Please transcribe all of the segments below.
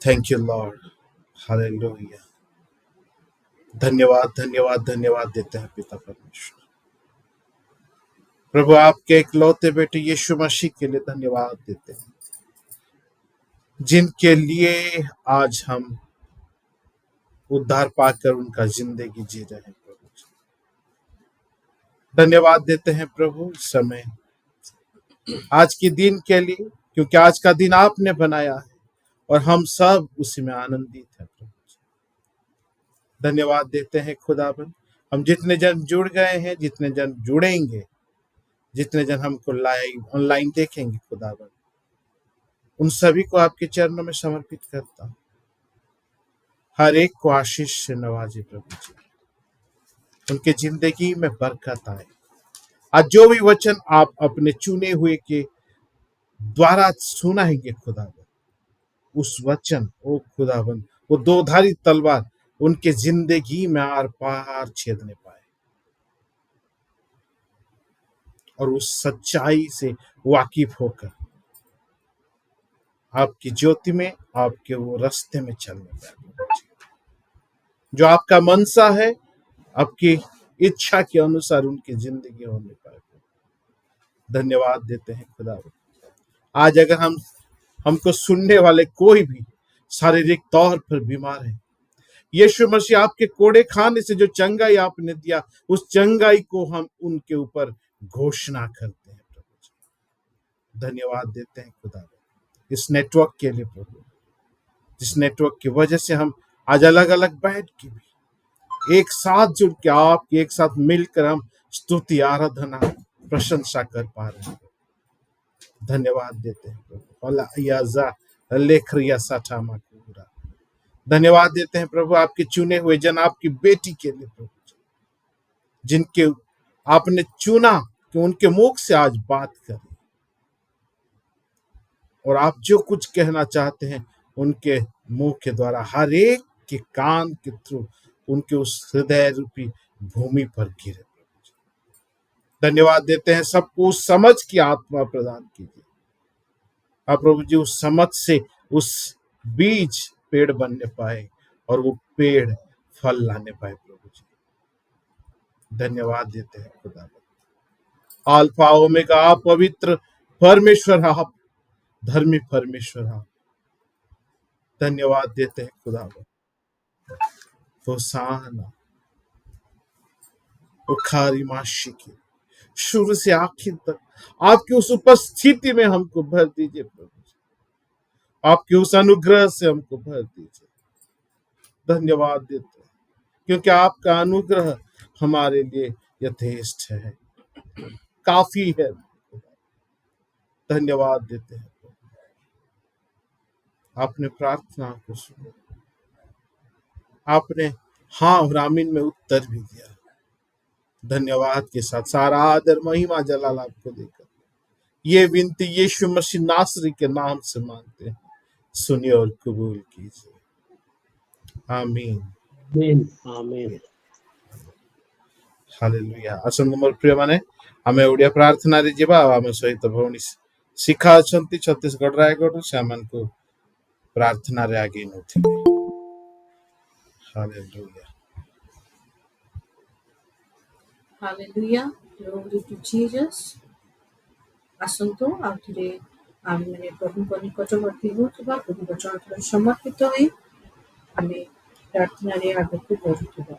Thank you Lord. Hallelujah. धन्यवाद धन्यवाद धन्यवाद देते हैं पिता परमेश्वर। प्रभु आपके इकलौते बेटे यीशु मसीह के लिए धन्यवाद देते हैं, जिनके लिए आज हम उद्धार पाकर उनका जिंदगी जी रहे हैं। प्रभु धन्यवाद देते हैं प्रभु इस समय आज के दिन के लिए, क्योंकि आज का दिन आपने बनाया है और हम सब उसी में आनंदित हैं। प्रभु धन्यवाद देते हैं खुदाबंद, हम जितने जन जुड़ गए हैं, जितने जन जुड़ेंगे, जितने जन हमको लाइव ऑनलाइन देखेंगे खुदाबंद, उन सभी को आपके चरणों में समर्पित करता हूं। हर एक को आशीष से नवाजे प्रभु जी, उनके जिंदगी में बरकत आए। आज जो भी वचन आप अपने चुने हुए के द्वारा सुनाएंगे खुदाबंद, उस वचन ओ खुदाबंद वो दो धारी तलवार उनके जिंदगी में आर पार छेदने पाए और उस सच्चाई से वाकिफ होकर आपकी ज्योति में, आपके वो रास्ते में चलने पाए। जो आपका मनसा है, आपकी इच्छा के अनुसार उनकी जिंदगी होने पाए। धन्यवाद देते हैं खुदा। आज अगर हमको सुनने वाले कोई भी शारीरिक तौर पर बीमार है, यीशु मसीह आपके कोड़े खाने से जो चंगाई आपने दिया, उस चंगाई को हम उनके ऊपर घोषणा करते हैं। प्रभु धन्यवाद देते हैं खुदा इस नेटवर्क के लिए प्रभु, जिस नेटवर्क की वजह से हम आज अलग अलग बैठ के भी एक साथ जुड़ के आपके एक साथ मिलकर हम स्तुति आराधना प्रशंसा कर पा रहे हैं। धन्यवाद देते हैं प्रभु। धन्यवाद देते हैं प्रभु आपके चुने हुए जन, आपकी बेटी के लिए प्रभु, जिनके आपने चुना कि उनके मुख से आज बात करें और आप जो कुछ कहना चाहते हैं उनके मुंह के द्वारा हर एक के कान के थ्रू उनके उस हृदय रूपी भूमि पर गिरे। धन्यवाद देते हैं सबको उस समझ की आत्मा प्रदान कीजिए। आप प्रभु जी उस समझ से उस बीज पेड़ बनने पाए और वो पेड़ फल लाने पाए। प्रभु जी धन्यवाद देते हैं खुदा। अल्फा ओमेगा आप पवित्र परमेश्वर, आप धर्मी परमेश्वर, आप धन्यवाद देते हैं खुदा। होसाना उखारी माशी की शुरू से आखिर तक आपकी उस उपस्थिति में हमको भर दीजिए प्रभु, आपके उस अनुग्रह से हमको भर दीजिए। धन्यवाद देते हैं क्योंकि आपका अनुग्रह हमारे लिए यथेष्ट है, काफी है। धन्यवाद देते हैं आपने प्रार्थना को सुना, आपने हाँ और आमीन में उत्तर भी दिया। धन्यवाद के साथ सारा आदर महिमा जलाल आपको देकर ये विनती यीशु मसीह नासरी के नाम से मांगते हैं, सुनिए और कबूल कीजिए। आमीन आमीन। हालेलुया। आसन्न मोर प्रिय माने आमे ओडिया प्रार्थना रे जिबा आमे सहित भौणी शिखा अछंती छत्तीसगढ़ रायगढ़ से आमनको प्रार्थना रे आगे नथि। Hallelujah. Hallelujah. Glory to Jesus. ଆସନ୍ତୁ ଆଉ ଥରେ ଆମେ ପ୍ରଭୁଙ୍କ ନିକଟବର୍ତ୍ତୀ ହେଉଥିବା, ପ୍ରଭୁଙ୍କ ଚରଣରେ ସମର୍ପିତ ହୋଇ ଆମେ ପ୍ରାର୍ଥନାରେ ଆଗକୁ ବଢୁଥିବା।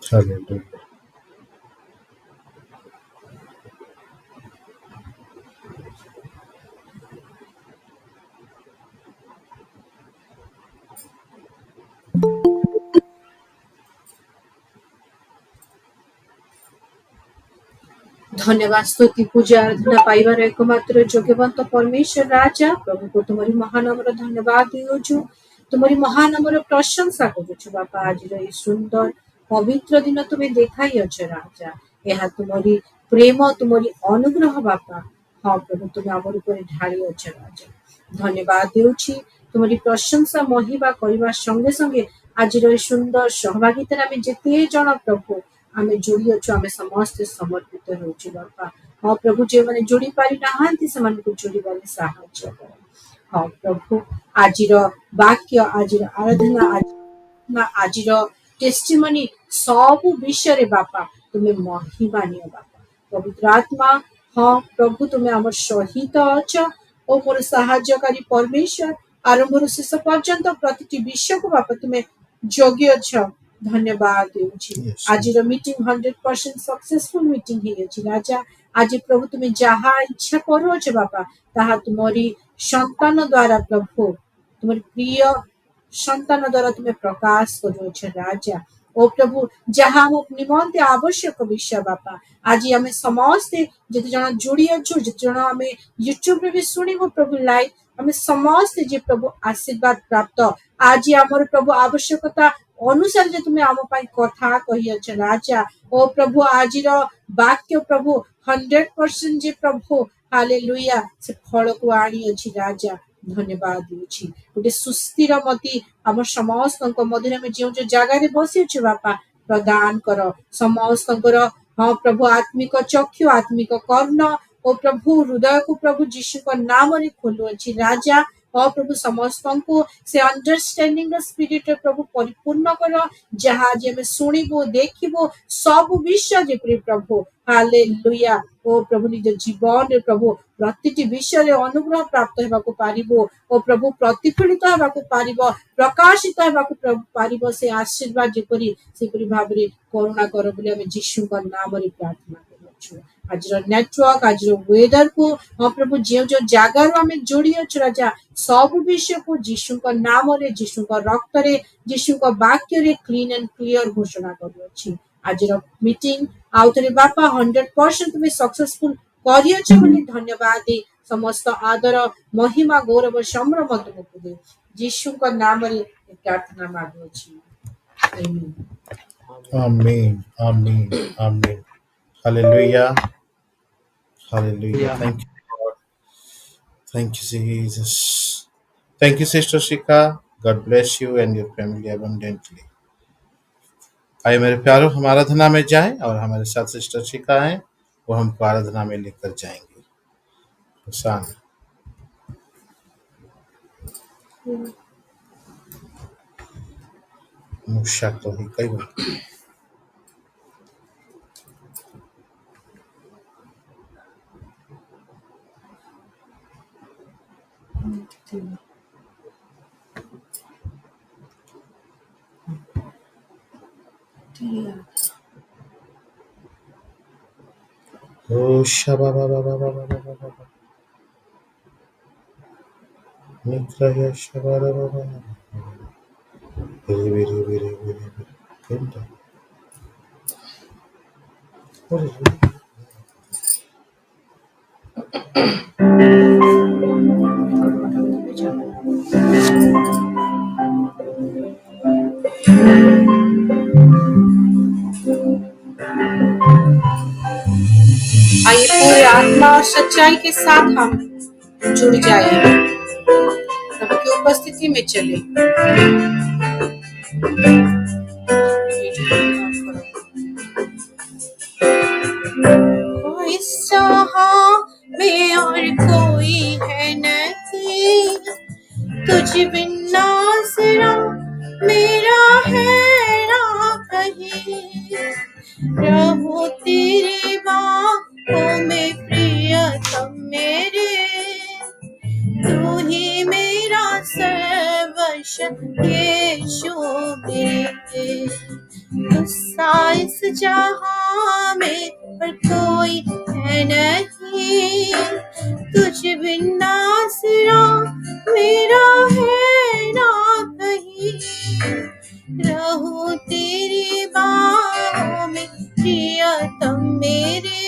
हालेलुया। धन्यवाद स्तुति पूजा आराधना पाइबार एकमात्र योग्यवंत परमेश्वर राजा प्रभु को तुम्हारी महानामर धन्यवाद दियोछु, तुम्हारी महानामर प्रशंसा करुछु बापा। आज ये सुंदर पवित्र दिन तुम्हें देखाई अछ राजा, यह तुम्हारी प्रेम तुम्हारी अनुग्रह बापा। हाँ प्रभु तुम्हें आमर ऊपर ढाली अछ राजा, धन्यवाद देउछि तुम्हारी प्रशंसा महिमा करबा संगे संगे आज सुंदर सहभागिता आम जिते जन प्रभु आम जोड़ी अच्छु आम समस्ते समर्पित होचु बापा। हाँ प्रभु जो मैंने जोड़ी पारि नाहांती से जोड़बार साहाय्य कर। हाँ प्रभु आज वाक्य आज आराधना आज टेस्टिमनी सब विषय रे बापा तुम्हें महिमा नियो बापा। पवित्र आत्मा हाँ प्रभु तुम्हें आम सहित अच ओ मोर साहाय्यकारी परमेश्वर आरंभ शेष पर्यंत प्रतिटी विषय को बापा तुम्हें जोगी अच। धन्यवाद देउछि। Yes. आज मीटिंग 100% सक्सेसफुल मीटिंग ही अछि राजा। आज प्रभु तुम्हें जहा इच्छा करो छ बापा ताहा तुम्हारी संतान द्वारा प्रभु तुम्हारी प्रिय संतान द्वारा तुम्हें प्रकाश करो छ राजा। ओ प्रभु जहा हम निमंते आवश्यक विषय बापा आज आम समस्ते जिते जन जोड़ी अच्छु जिते जन आम यूट्यूब रे भी सुनिबो प्रभु लाइव आम समस्ते जे प्रभु आशीर्वाद प्राप्त आज आमर प्रभु आवश्यकता अनुसार जे तुम्हें आम पाई कथा कही अच्छ राजा। ओ प्रभु आज वाक्य प्रभु 100% जे प्रभु हालेलुया से फल को आनी अच्छी राजा। धन्यवाद देउछि। गोटे सुस्थिर मती आम समस्त मध्य में जो जगह रे बसी अच्छे बापा प्रदान कर समस्त हाँ प्रभु आत्मिक चक्षु आत्मिक कर्ण ओ प्रभु हृदय को प्रभु जीशु का नाम रे खोलु अच्छी राजा। हाँ प्रभु समस्त को से अंडरस्टैंडिंग स्पिरिट प्रभु परिपूर्ण कर जहा जे में सुनिबो देखिबो सब विषय जे प्रभु हालेलुया। ओ प्रभु निज जीवन रे प्रभु प्रतिटी विषय रे अनुग्रह प्राप्त हेबा को पारिबो ओ प्रभु प्रतिफलित हेबा को पारिबो प्रकाशित हेबा को पारिबो से आशीर्वाद जेपरी भाबरे करुणा कर बोली हम यीशु का नाम रे प्रार्थना करूछु। आज नेटवर्क आज वेदर को हाँ प्रभु जो जगार आम जोड़ी अच्छु राजा सब विषय को यीशु का नाम रे यीशु का रक्त रे यीशु का वाक्य रे क्लीन एंड क्लियर घोषणा करूछि। आज मीटिंग आउ थे बापा 100% तुम्हें सक्सेसफुल करियछ बोली धन्यवाद दे समस्त आदर महिमा गौरव सम्भ्रम तुमको दे यीशु का नाम रे प्रार्थना मांगुछि। आमीन Amen. Amen. Amen. Hallelujah. Hallelujah. Thank you, Lord. Thank you, Jesus. Thank you, Sister Shika. God bless you and your family abundantly. आइए मेरे प्यारों, हम आराधना में जाएं और हमारे साथ सिस्टर शिका हैं, वो हमको आराधना में लेकर जाएंगे। हुसान मुशाक तो ही कई बार ओ शबा बा बा बा बा बा बा बा बा निद्रा या शबा बा बा बा बेरे बेरे बेरे बेरे बेरे केंदा आइए पूरे आत्मा और सच्चाई के साथ हम जुड़ जाइए प्रभु की उपस्थिति में चले। इस जहां में और कोई है नहीं तुझ बिन नाज़रा मेरा है ना कहीं रहूं तेरी बाहों में प्रियतम मेरे तू ही मेरा सर्वस्व यीशु मेरे गुस्सा इस जहां में पर कोई है नहीं तुझ बिन नाज़रा मेरा है ना कहीं रहूं तेरी बाहों में प्रियतम मेरे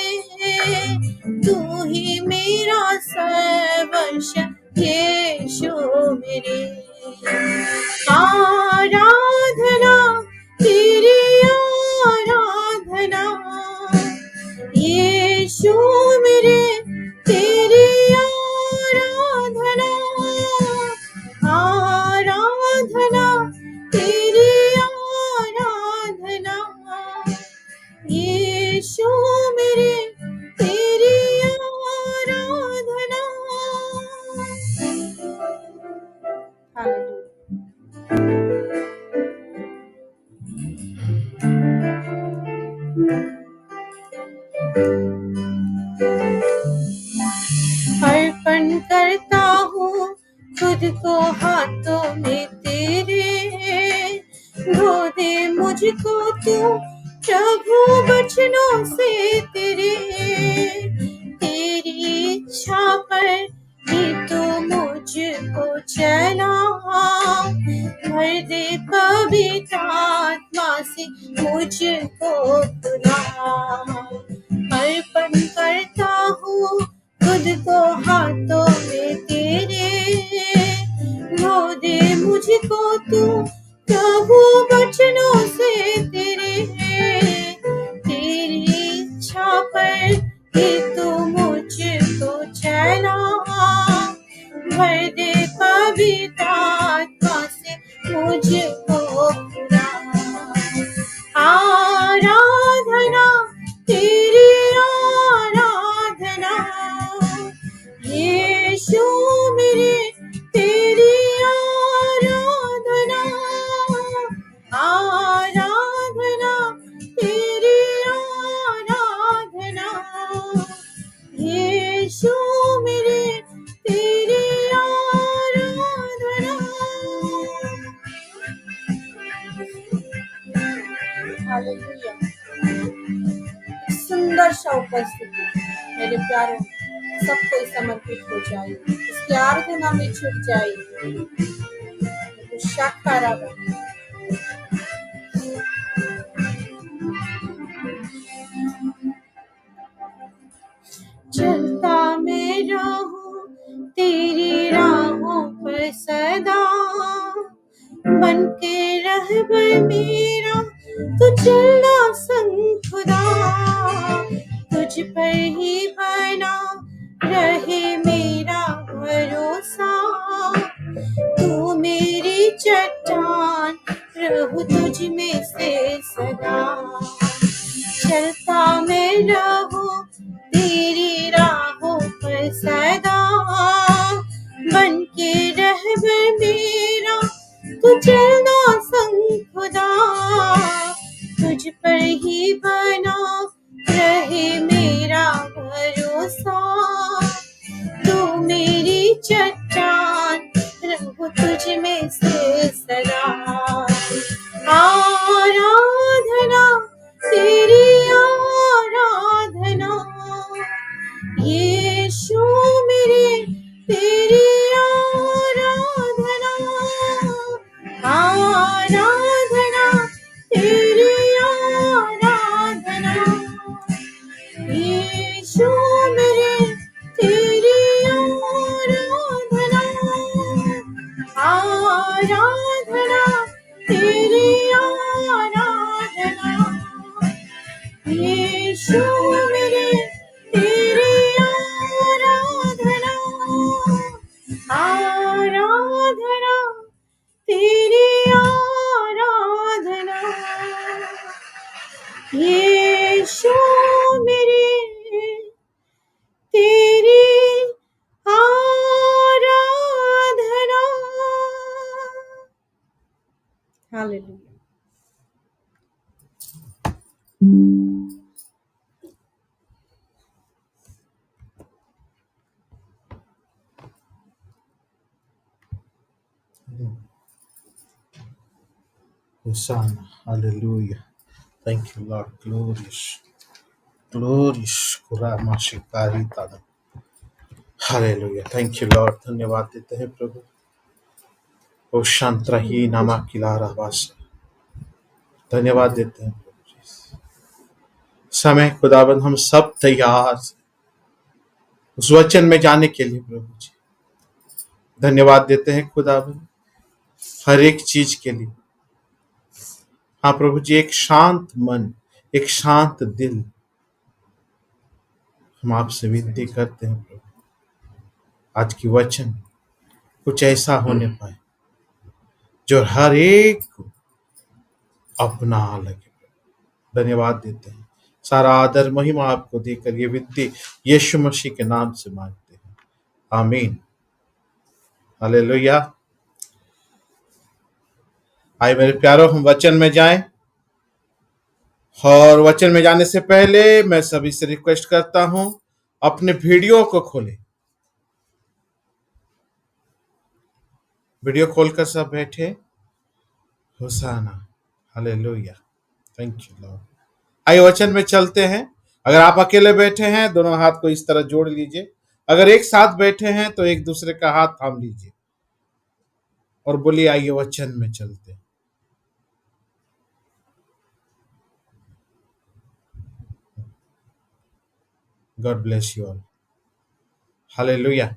तू ही मेरा सर्वस्व यीशु मेरे आराधना तेरी आराधना यीशु मेरे तेरी आराधना अर्पण करता हूँ खुद को हाथों में तेरे, धो दे मुझको तू प्रभु बचनों से तेरे। तेरी इच्छा पर ही तो मुझको चला, भर दे पवित्र आत्मा से मुझको खुदा। अर्पण करता हूँ खुद को हाथों में तेरे, धो दे मुझको तू प्रभु बचनों से तेरे। तेरी इच्छा पर ही तू मुझको चला, भर दे पवित्र आत्मा से मुझको खुदा। आराधना तेरी आराधना, यीशु मेरे तेरी आराधना। आराधना तेरी आराधना, यीशु मेरे तेरी आराधना। हालेलुया। सुंदर सा उपस्थिति मेरे प्यारों सबको समर्पित हो जाए, इसकी आराधना में छुट जाए। शाकाराबा चलता मैं रहूं तेरी राहों पर सदा, बन के रहबर मेरा तू चलना संग खुदा। तुझ पर ही बना रहे मेरा भरोसा, तू मेरी चट्टान रहूं तुझ में से सदा। चलता मैं रहूं तेरी राहों पर सदा, बन के रहबर मेरा तू चलना संग खुदा। तुझ पर ही बना रहे मेरा भरोसा, तू मेरी चट्टान रहूं तुझ में से सदा। आराधना तेरी आराधना, यीशु मेरे तेरी आराधना। आराधना तेरी आराधना, यीशु मेरे तेरी आराधना। आराधना तेरी आराधना, यीशु मेरे तेरी आराधना। आराधना तेरी आराधना, यीशु मेरे तेरी आराधना। Hallelujah. Hosanna. Hallelujah. Thank you, Lord. Glorious. Glorious. Kurama Shikari Tada. Hallelujah. Thank you, Lord. धन्यवाद देते हैं प्रभु। ओ शांत रही नामा किलारा वास। धन्यवाद देते हैं प्रभु जी। समय खुदाबंद हम सब तैयार उस वचन में जाने के लिए प्रभु जी। धन्यवाद देते हैं खुदाबंद हर एक चीज के लिए। हाँ प्रभु जी, एक शांत मन, एक शांत दिल हम आपसे विनती करते हैं प्रभु। आज की वचन कुछ ऐसा होने पाए जो हर एक को अपना लगे। धन्यवाद देते हैं। सारा आदर महिमा आपको देकर ये विनती यीशु मसीह के नाम से मांगते हैं, आमीन। हालेलुया। आइए मेरे प्यारों, हम वचन में जाएं। और वचन में जाने से पहले मैं सभी से रिक्वेस्ट करता हूं, अपने वीडियो को खोलें। वीडियो खोलकर सब बैठे। होसाना, हालेलुया, थैंक यू लॉर्ड। आइए वचन में चलते हैं। अगर आप अकेले बैठे हैं, दोनों हाथ को इस तरह जोड़ लीजिए। अगर एक साथ बैठे हैं तो एक दूसरे का हाथ थाम लीजिए और बोलिए, आइए वचन में चलते हैं। God bless you all, hallelujah.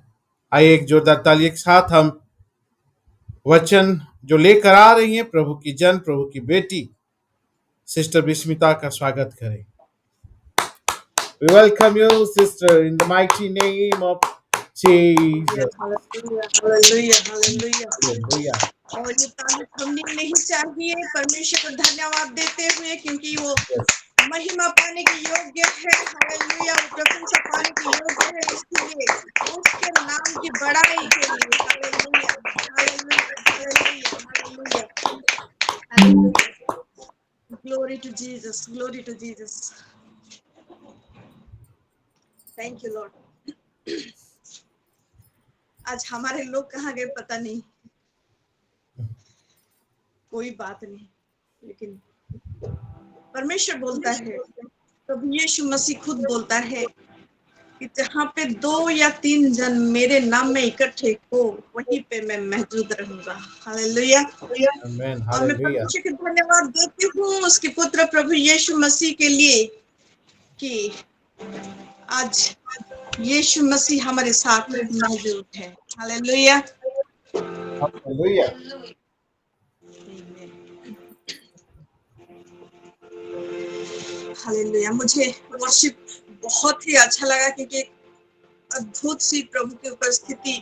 आइए एक जोरदार ताली के साथ हम वचन जो लेकर आ रही हैं प्रभु की जन, प्रभु की बेटी सिस्टर विस्मिता का स्वागत करें। We welcome you, sister, in the mighty name of Jesus. Hallelujah hallelujah hallelujah. Hallelujah. और ये तारीफ थमनी नहीं चाहिए, परमेश्वर को धन्यवाद देते हुए, क्योंकि वो Yes. महिमा पाने के योग्य है। हालेलुया, वो प्रशंसा पाने के योग्य है, इसलिए उसके नाम की बड़ाई के लिए। Hallelujah hallelujah hallelujah hallelujah hallelujah. Glory to Jesus, glory to Jesus. Thank you Lord. आज हमारे लोग कहाँ गए पता नहीं, कोई बात नहीं, लेकिन परमेश्वर बोलता है, प्रभु यीशु मसीह खुद बोलता है कि जहाँ पे 2 या 3 जन मेरे नाम में इकट्ठे हो, वहीं पे मैं मौजूद रहूंगा। हालेलुया। Amen. और मैं Hallelujah. परमेश्वर को धन्यवाद देती हूँ उसके पुत्र प्रभु यीशु मसीह के लिए कि आज यीशु मसीह हमारे साथ मौजूद है। हालेलुया। Hallelujah. हालेलुया। मुझे वर्शिप बहुत ही अच्छा लगा, क्योंकि एक अद्भुत सी प्रभु की उपस्थिति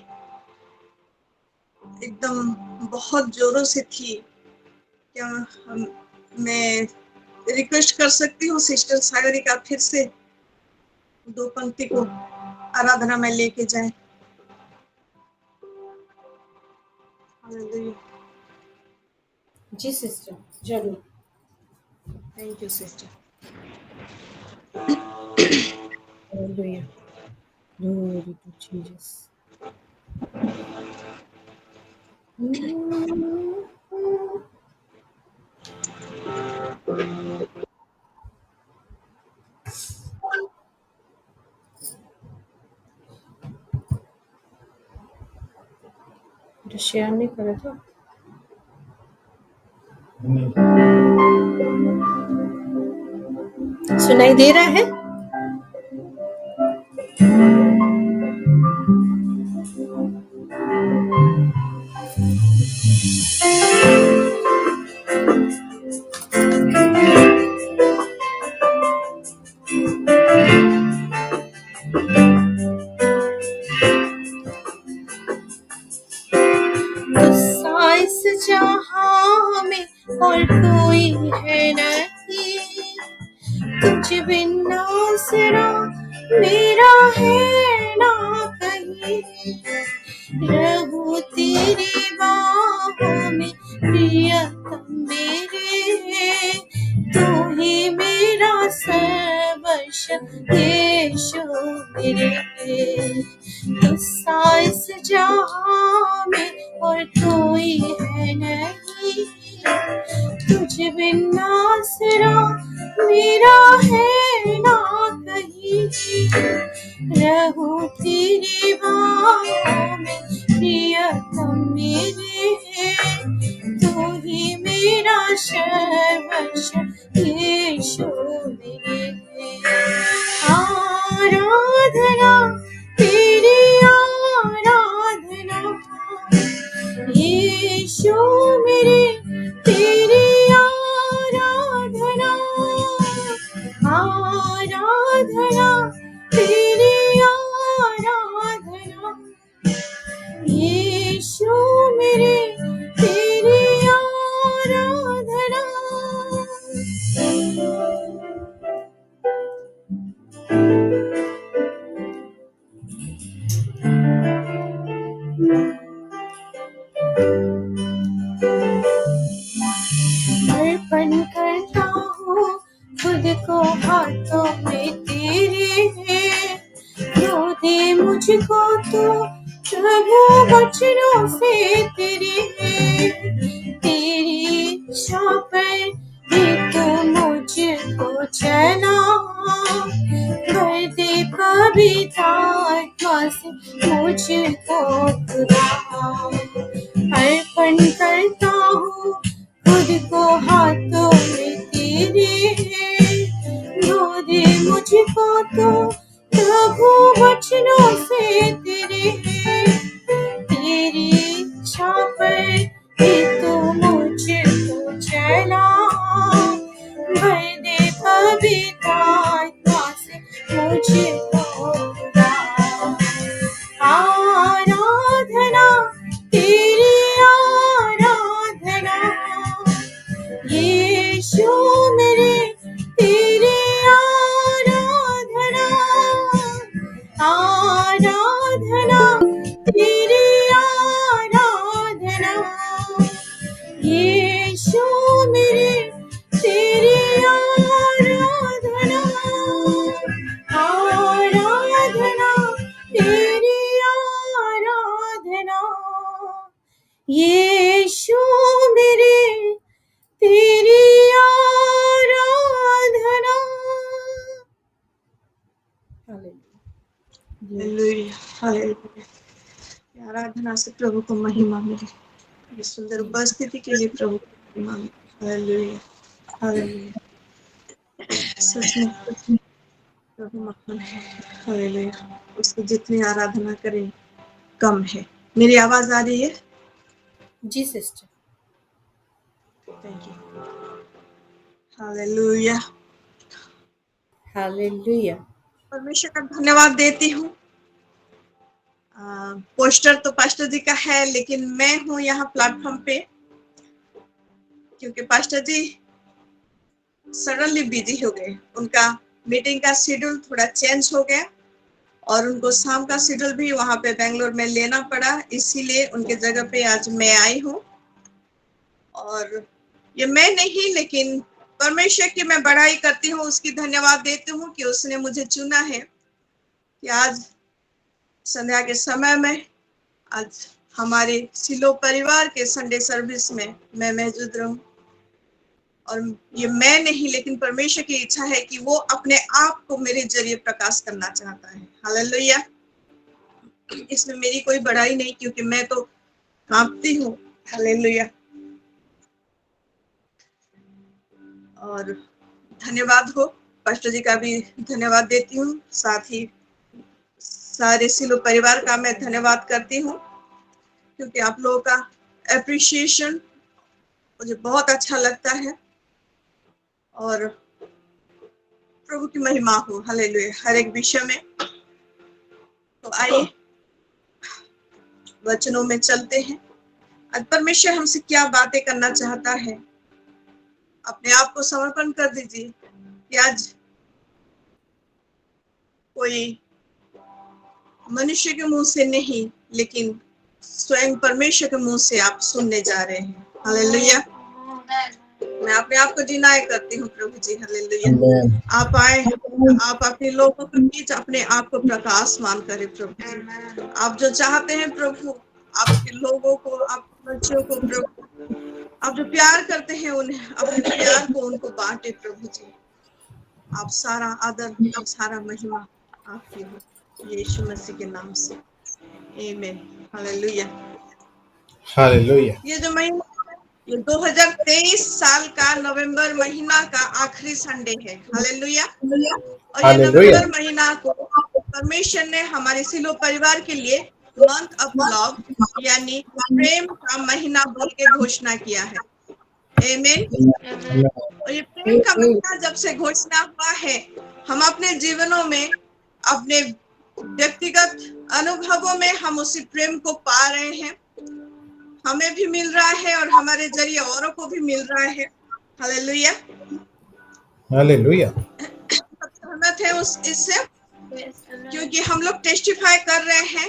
एकदम बहुत जोरों से थी। क्या मैं रिक्वेस्ट कर सकती हूँ सिस्टर सागरिका फिर से 2 पंक्ति को आराधना में लेके जाए। हालेलुया। जी सिस्टर, जरूर। Thank you sister. Hallelujah. Glory to Jesus. तो शेयर नहीं करे तो सुनाई दे रहा है? गुस्सा इस जहां में और कोई है नहीं, तुझ बिन आसरा मेरा है ना कहीं। रहूं तेरी बाहों में प्रियतम मेरे, तू ही मेरा सर्वस्व यीशु मेरे। गुस्सा इस जहां में और कोई है नहीं, तुझ बिन आसरा मेरा है ना कहीं। रहूं तेरी बाहों में प्रियतम मेरे, तू ही मेरा सर्वस्व यीशु मेरे। आराधना तेरी आराधना यीशु मेरे, तेरी आराधना। आराधना तेरी आराधना यीशु मेरे, तेरी आराधना। अर्पण करता हूँ खुद को हाथों में तेरे, धो दे मुझको तो प्रभु वचनों से तेरी इच्छा पर भी तो मुझको चला, भर दे पवित्र आत्मा से मुझको खुदा। अर्पण करता हूँ खुद को हाथों में तेरे, धो दे मुझको तो प्रभु वचनों से तेरी इच्छा पर भी तो मुझको चला, भर दे पवित्र आत्मा से मुझको खुदा। आराधना तेरी आराधना यीशु मेरे, तेरी आराधना, आराधना तेरी आराधना यीशु मेरे, तेरी आराधना, आराधना तेरी आराधना यीशु मेरे, तेरी आराधना। Hallelujah, hallelujah. आराधना से प्रभु को महिमा मिले। ये सुंदर उपस्थिति के लिए प्रभु को महिमा मिले। Hallelujah, hallelujah. सच में प्रभु महान है। हालेलुया। उसको जितनी आराधना करें कम है। मेरी आवाज आ रही है? जी sister. Thank you. Hallelujah. Hallelujah. परमेश्वर का धन्यवाद देती हूँ। पोस्टर तो पास्टर जी का है, लेकिन मैं हूँ यहाँ प्लेटफॉर्म पे क्योंकि पास्टर जी सडनली बिजी हो गए। उनका मीटिंग का शेड्यूल थोड़ा चेंज हो गया और उनको शाम का शेड्यूल भी वहाँ पे बेंगलोर में लेना पड़ा, इसीलिए उनके जगह पे आज मैं आई हूँ। और ये मैं नहीं, लेकिन परमेश्वर की मैं बड़ाई करती हूँ, उसकी धन्यवाद देती हूँ कि उसने मुझे चुना है कि आज संध्या के समय में आज हमारे सिलो परिवार के संडे सर्विस में मैं मौजूद रहूं। और ये मैं नहीं, लेकिन परमेश्वर की इच्छा है कि वो अपने आप को मेरे जरिए प्रकाश करना चाहता है। हालेलुया। इसमें मेरी कोई बड़ाई नहीं, क्योंकि मैं तो कांपती हूँ। हालेलुया। और धन्यवाद हो, पास्टर जी का भी धन्यवाद देती हूँ, साथ ही सारे सिलो परिवार का मैं धन्यवाद करती हूँ, क्योंकि आप लोगों का एप्रिशिएशन मुझे बहुत अच्छा लगता है। और प्रभु की महिमा हो। हालेलुया। हर एक विषय में। तो आइए वचनों में चलते हैं। आज परमेश्वर हमसे क्या बातें करना चाहता है, अपने आप को समर्पण कर दीजिए कि आज कोई मनुष्य के मुंह से नहीं, लेकिन स्वयं परमेश्वर के मुंह से आप सुनने जा रहे हैं। हालेलुया। मैं अपने आप को डिनाई करती हूँ प्रभु जी। हालेलुया। Amen. आप आए, आप अपने लोगों के बीच अपने आप को प्रकाशमान करें प्रभु जी। आप जो चाहते हैं प्रभु, आपके लोगों को, आपके बच्चों को प्रभु, आप जो प्यार करते हैं उन्हें, अपने प्यार को उनको बांटे प्रभु जी। आप सारा आदर, सारा महिमा आपकी हो, यीशु मसीह के नाम से। आमीन। हालेलुया। Hallelujah. ये जो महीना, ये 2023 साल का नवंबर महीना का आखिरी संडे है। हालेलुया। और ये Hallelujah. नवंबर महीना को परमेश्वर ने हमारे सिलो परिवार के लिए मंथ ऑफ लव यानी प्रेम का महीना बोल के घोषणा किया है। आमीन। Amen. और ये प्रेम का महीना जब से घोषणा हुआ है, हम अपने जीवनों में, अपने व्यक्तिगत अनुभवों में हम उसी प्रेम को पा रहे हैं। हमें भी मिल रहा है और हमारे जरिए औरों को भी मिल रहा है। हालेलुया। Hallelujah. सहमत है इससे, क्योंकि हम लोग टेस्टिफाई कर रहे हैं,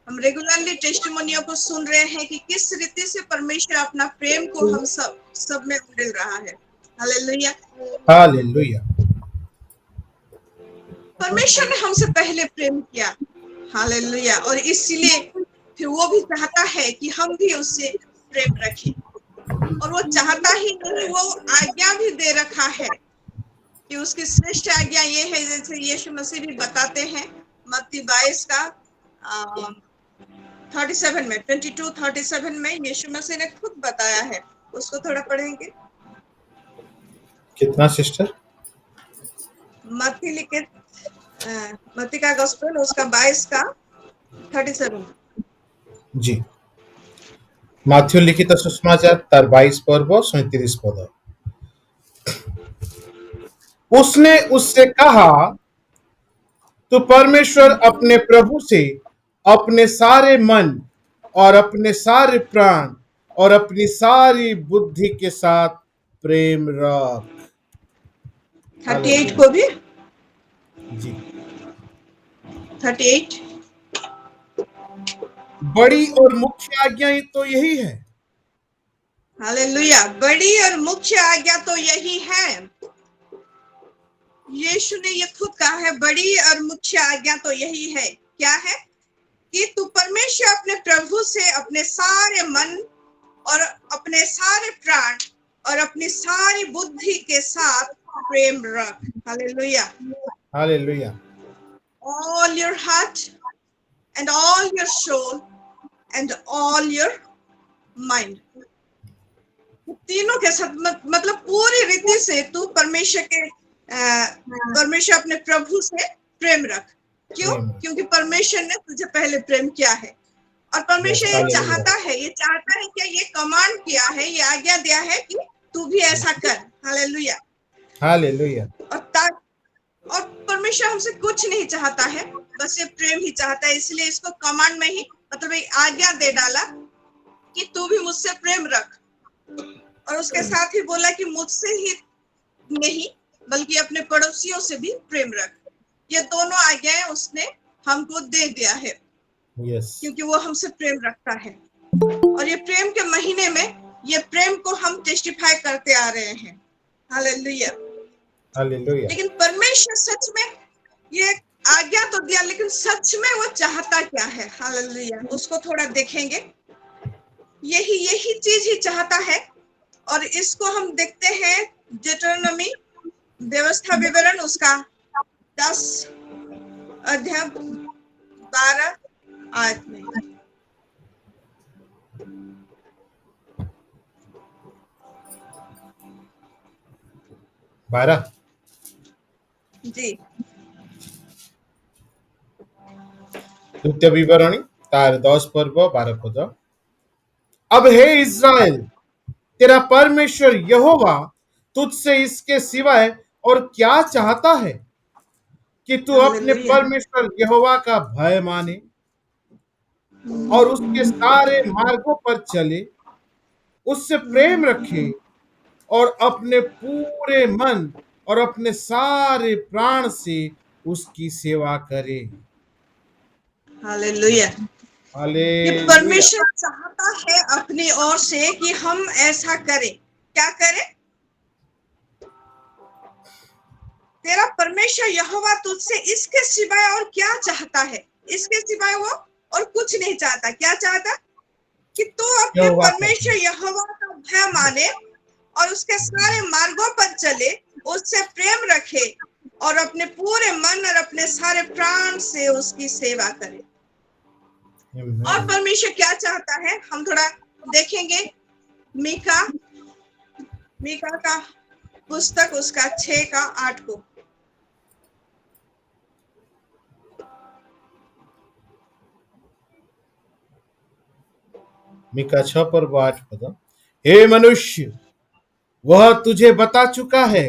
हम रेगुलरली टेस्टिमोनियों को सुन रहे हैं कि किस रीति से परमेश्वर अपना प्रेम को हम सब में उड़ेल रहा है। हालेलुया। हालेलुया। परमेश्वर ने हमसे पहले प्रेम किया, हालेलुया, और इसलिए फिर वो भी चाहता है कि हम भी उससे प्रेम रखें। और वो चाहता ही नहीं, वो आज्ञा भी दे रखा है कि उसकी श्रेष्ठ आज्ञा ये है, जैसे यीशु मसीह भी बताते हैं मत्ती 22 का 37 में 22:37 में यीशु मसीह ने खुद बताया है। उसको थोड़ा पढ़ेंगे। कितना सिस्टर? मत्ती लिखित मत्ती का गॉस्पेल उसका 22 का 37। জি, माथ्यू लिखित सुसमाचार তার 22 পর্ব 37 পদ। उसने उससे कहा, तो परमेश्वर अपने प्रभु से अपने सारे मन और अपने सारे प्राण और अपनी सारी बुद्धि के साथ प्रेम रख। 38 को भी जी, 38। बड़ी और मुख्य आज्ञा तो यही है। हालेलुया। बड़ी और मुख्य आज्ञा तो यही है। यीशु ने ये खुद कहा है, बड़ी और मुख्य आज्ञा तो यही है। क्या है? कि तू परमेश्वर अपने प्रभु से अपने सारे मन और अपने सारे प्राण और अपनी सारी बुद्धि के साथ प्रेम रख। Hallelujah. Hallelujah. All your heart and all your soul and all your mind। तीनों के साथ मतलब पूरी रीति से तू परमेश्वर अपने प्रभु से प्रेम रख। क्यों? क्योंकि परमेश्वर ने तुझे पहले प्रेम किया है। और परमेश्वर ये चाहता है कि ये कमांड किया है, ये आज्ञा दिया है कि तू भी ऐसा कर। हालेलुया। हालेलुया। और परमेश्वर हमसे कुछ नहीं चाहता है, बस ये प्रेम ही चाहता है। इसलिए इसको कमांड में ही मतलब एक आज्ञा दे डाला कि तू भी मुझसे प्रेम रख। और उसके साथ ही बोला कि मुझसे ही नहीं बल्कि अपने पड़ोसियों से भी प्रेम रख। ये दोनों आज्ञाएं उसने हमको दे दिया है। क्योंकि वो हमसे प्रेम रखता है। और ये प्रेम के महीने में ये प्रेम को हम टेस्टिफाई करते आ रहे हैं। हालेलुया। हालेलुया। लेकिन परमेश्वर सच में ये आज्ञा तो दिया, लेकिन सच में वो चाहता क्या है? हालेलुया। उसको थोड़ा देखेंगे। यही चीज ही चाहता है। और इसको हम देखते हैं deuteronomy व्यवस्था विवरण उसका 10 अध्याय 12 आयत में। जी, द्वितीय विवरणी तार 10 पर्व 12 पद। अब हे इज़राइल, तेरा परमेश्वर यहोवा तुझसे इसके सिवाय और क्या चाहता है कि तू अपने हालेलुया। परमेश्वर यहोवा का भय माने और उसके सारे मार्गों पर चले, उससे प्रेम रखे और अपने पूरे मन और अपने सारे प्राण से उसकी सेवा करे। हालेलुया। ये हालेलुया। परमेश्वर चाहता है अपनी ओर से कि हम ऐसा करें। क्या करें? तेरा परमेश्वर यहोवा तुझसे इसके सिवाय और क्या चाहता है? इसके सिवाय वो और कुछ नहीं चाहता। क्या चाहता? कि तू अपने परमेश्वर यहोवा का भय माने और उसके सारे मार्गों पर चले, उससे प्रेम रखे और अपने पूरे मन और अपने सारे प्राण से उसकी सेवा करे। और परमेश्वर क्या चाहता है हम थोड़ा देखेंगे। मीका का पुस्तक उसका 6 का 8 को। मीका 6 पर्व 8 पद। हे मनुष्य, वह तुझे बता चुका है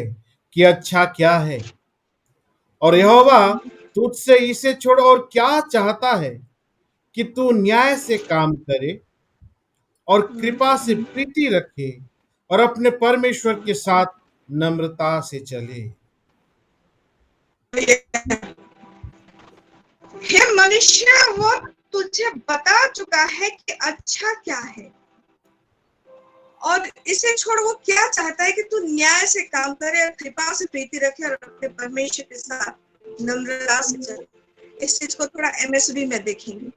कि अच्छा क्या है, और यहोवा तुझसे इसे छोड़ और क्या चाहता है कि तू न्याय से काम करे और कृपा से प्रीति रखे और अपने परमेश्वर के साथ नम्रता से चले। हे मनुष्य, वो तुझे बता चुका है कि अच्छा क्या है। और इसे छोड़ वो क्या चाहता है कि तू न्याय से काम करे और कृपा से प्रीति रखे और अपने परमेश्वर के साथ नम्रता से चले। इस चीज को थोड़ा MSB में देखेंगे।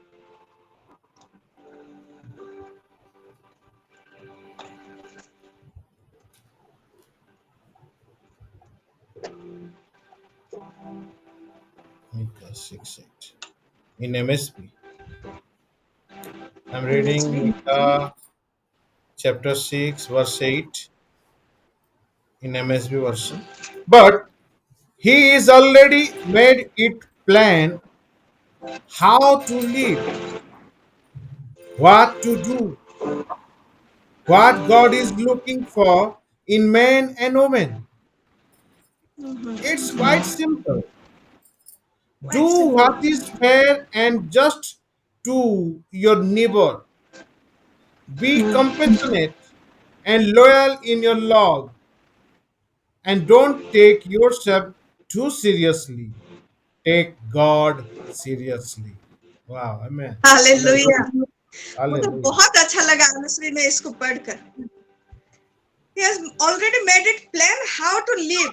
Micah 6:8. In MSB, I'm reading Micah chapter 6, verse 8 in MSB version. But he is already made it plan how to live, what to do, what God is looking for in man and woman. It's quite simple. Do Quite simple. what is fair and just to your neighbor. Be compassionate and loyal in your love, and don't take yourself too seriously. Take God seriously. Wow, amen. Hallelujah. मुझे Hallelujah. बहुत अच्छा लगा MSB में इसको पढ़कर। He has already made it plan how to live.